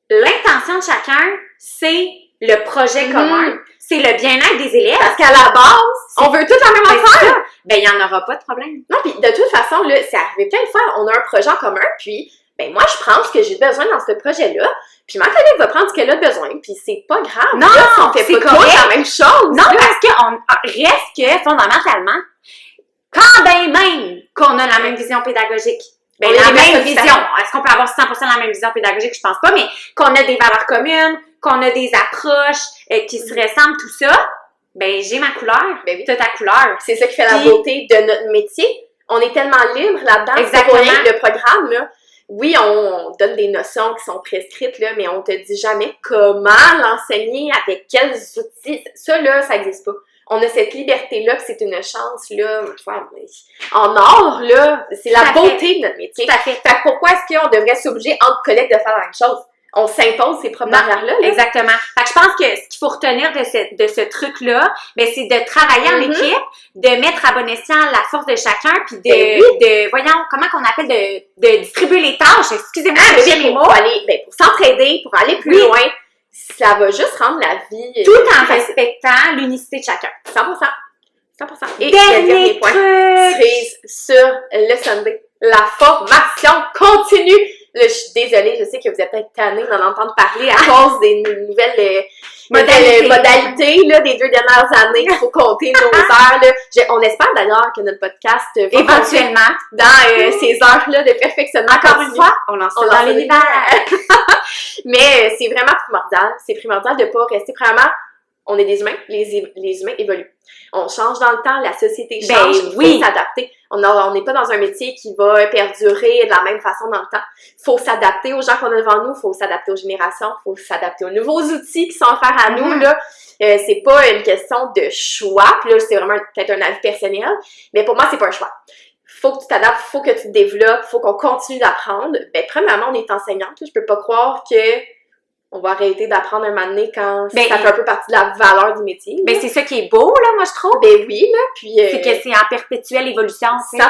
Speaker 1: l'intention de chacun, c'est le projet commun, c'est le bien-être des élèves.
Speaker 2: Parce qu'à la base, on veut tout la même affaire.
Speaker 1: Il n'y en aura pas de problème.
Speaker 2: Non, puis de toute façon, là, c'est arrivé plein de fois, on a un projet en commun, puis moi, je prends ce que j'ai besoin dans ce projet-là, puis ma collègue va prendre ce qu'elle a besoin, puis c'est pas grave.
Speaker 1: Non,
Speaker 2: là, on fait
Speaker 1: c'est
Speaker 2: pas tous la même chose.
Speaker 1: Non, parce qu'on reste que, fondamentalement, quand même qu'on a la même vision pédagogique, la même vision. Est-ce qu'on peut avoir 100% la même vision pédagogique? Je pense pas, mais qu'on a des valeurs communes, qu'on a des approches qui se ressemblent, tout ça, j'ai ma couleur, t'as ta couleur.
Speaker 2: C'est ça qui fait la beauté de notre métier. On est tellement libre là-dedans.
Speaker 1: Exactement.
Speaker 2: Le programme, là, oui, on donne des notions qui sont prescrites, là, mais on te dit jamais comment l'enseigner, avec quels outils. Ça, là, ça existe pas. On a cette liberté-là, que c'est une chance, là, en or, là, c'est la beauté de notre métier.
Speaker 1: Tout à fait.
Speaker 2: Fait que pourquoi est-ce qu'on devrait s'obliger entre collègues de faire la même chose? On s'impose ces propres barrières-là.
Speaker 1: Exactement. Fait que je pense que ce qu'il faut retenir de ce truc-là, c'est de travailler en équipe, de mettre à bon escient la force de chacun, puis voyons, comment qu'on appelle, de distribuer les tâches. Excusez-moi, j'ai mes mots.
Speaker 2: Pour s'entraider, pour aller plus loin, ça va juste rendre la vie...
Speaker 1: Tout en respectant l'unicité de chacun.
Speaker 2: 100%. Et
Speaker 1: dernier
Speaker 2: point,
Speaker 1: truc
Speaker 2: cerise sur le Sunday. La formation continue. Là, je suis désolée, je sais que vous êtes peut-être tannés d'en entendre parler à cause des nouvelles modalités là, des 2 dernières années. Il faut compter nos heures. Là. On espère d'ailleurs que notre podcast va
Speaker 1: éventuellement
Speaker 2: dans ces heures-là de perfectionnement.
Speaker 1: Encore une fois, on lance ça dans l'univers.
Speaker 2: Mais c'est vraiment primordial. C'est primordial de ne pas rester vraiment On est des humains, les humains évoluent. On change dans le temps, la société change, il faut s'adapter. On n'est pas dans un métier qui va perdurer de la même façon dans le temps. Il faut s'adapter aux gens qu'on a devant nous, il faut s'adapter aux générations, il faut s'adapter aux nouveaux outils qui sont offerts à nous, là. C'est pas une question de choix, puis là, c'est vraiment peut-être un avis personnel, mais pour moi, c'est pas un choix. Faut que tu t'adaptes, faut que tu te développes, faut qu'on continue d'apprendre. Ben, premièrement, on est enseignante, là. Je peux pas croire que on va arrêter d'apprendre un moment donné quand ça fait un peu partie de la valeur du métier.
Speaker 1: Ben, c'est ça qui est beau, là, moi, je trouve.
Speaker 2: Ben oui, là, puis...
Speaker 1: c'est que c'est en perpétuelle évolution.
Speaker 2: 100%.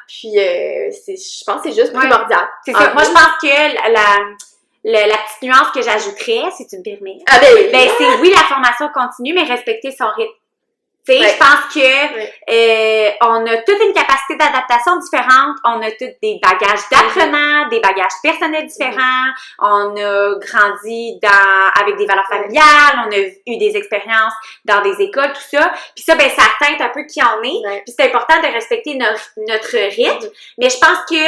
Speaker 2: Puis, je pense que c'est juste primordial.
Speaker 1: C'est ça. Moi, je pense que la petite nuance que j'ajouterais, si tu me permets, c'est oui, la formation continue, mais respecter son rythme. Tu sais, je pense que on a toute une capacité d'adaptation différente, on a tous des bagages d'apprenants, des bagages personnels différents, on a grandi avec des valeurs familiales, on a eu des expériences dans des écoles, tout ça. Puis ça, ça teinte un peu qui on est. Puis c'est important de respecter notre rythme, mais je pense que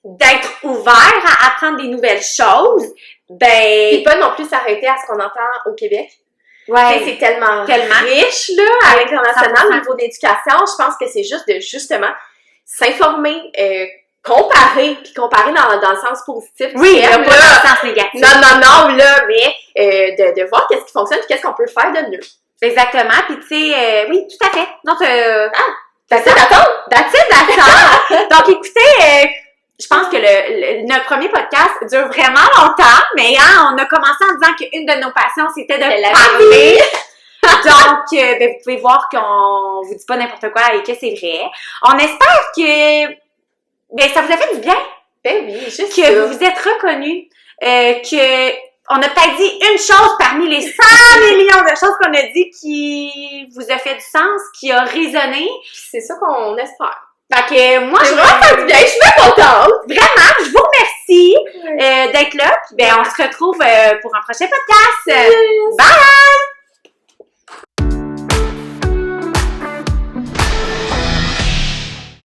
Speaker 1: d'être ouvert à apprendre des nouvelles choses,
Speaker 2: et pas non plus s'arrêter à ce qu'on entend au Québec.
Speaker 1: Ouais.
Speaker 2: C'est tellement riche, là, à l'international, au niveau d'éducation. Je pense que c'est juste de, justement, s'informer, comparer dans le sens positif.
Speaker 1: Oui, pas dans le sens négatif.
Speaker 2: Non, là, mais de voir qu'est-ce qui fonctionne et qu'est-ce qu'on peut faire de mieux.
Speaker 1: Exactement, puis tu sais, oui, tout à fait. Donc,
Speaker 2: that's it.
Speaker 1: Donc, écoutez, je pense que notre premier podcast dure vraiment longtemps, mais on a commencé en disant qu'une de nos passions, c'était de parler. Donc, vous pouvez voir qu'on vous dit pas n'importe quoi et que c'est vrai. On espère que ça vous a fait du bien.
Speaker 2: Ben oui, juste
Speaker 1: que
Speaker 2: ça.
Speaker 1: Vous vous êtes reconnus, que on a peut-être dit une chose parmi les 100 millions de choses qu'on a dit qui vous a fait du sens, qui a résonné.
Speaker 2: C'est ça qu'on espère.
Speaker 1: Fait que moi,
Speaker 2: je vraiment du bien, je suis bien contente.
Speaker 1: Vraiment, je vous remercie d'être là. Puis on se retrouve pour un prochain podcast. Bye!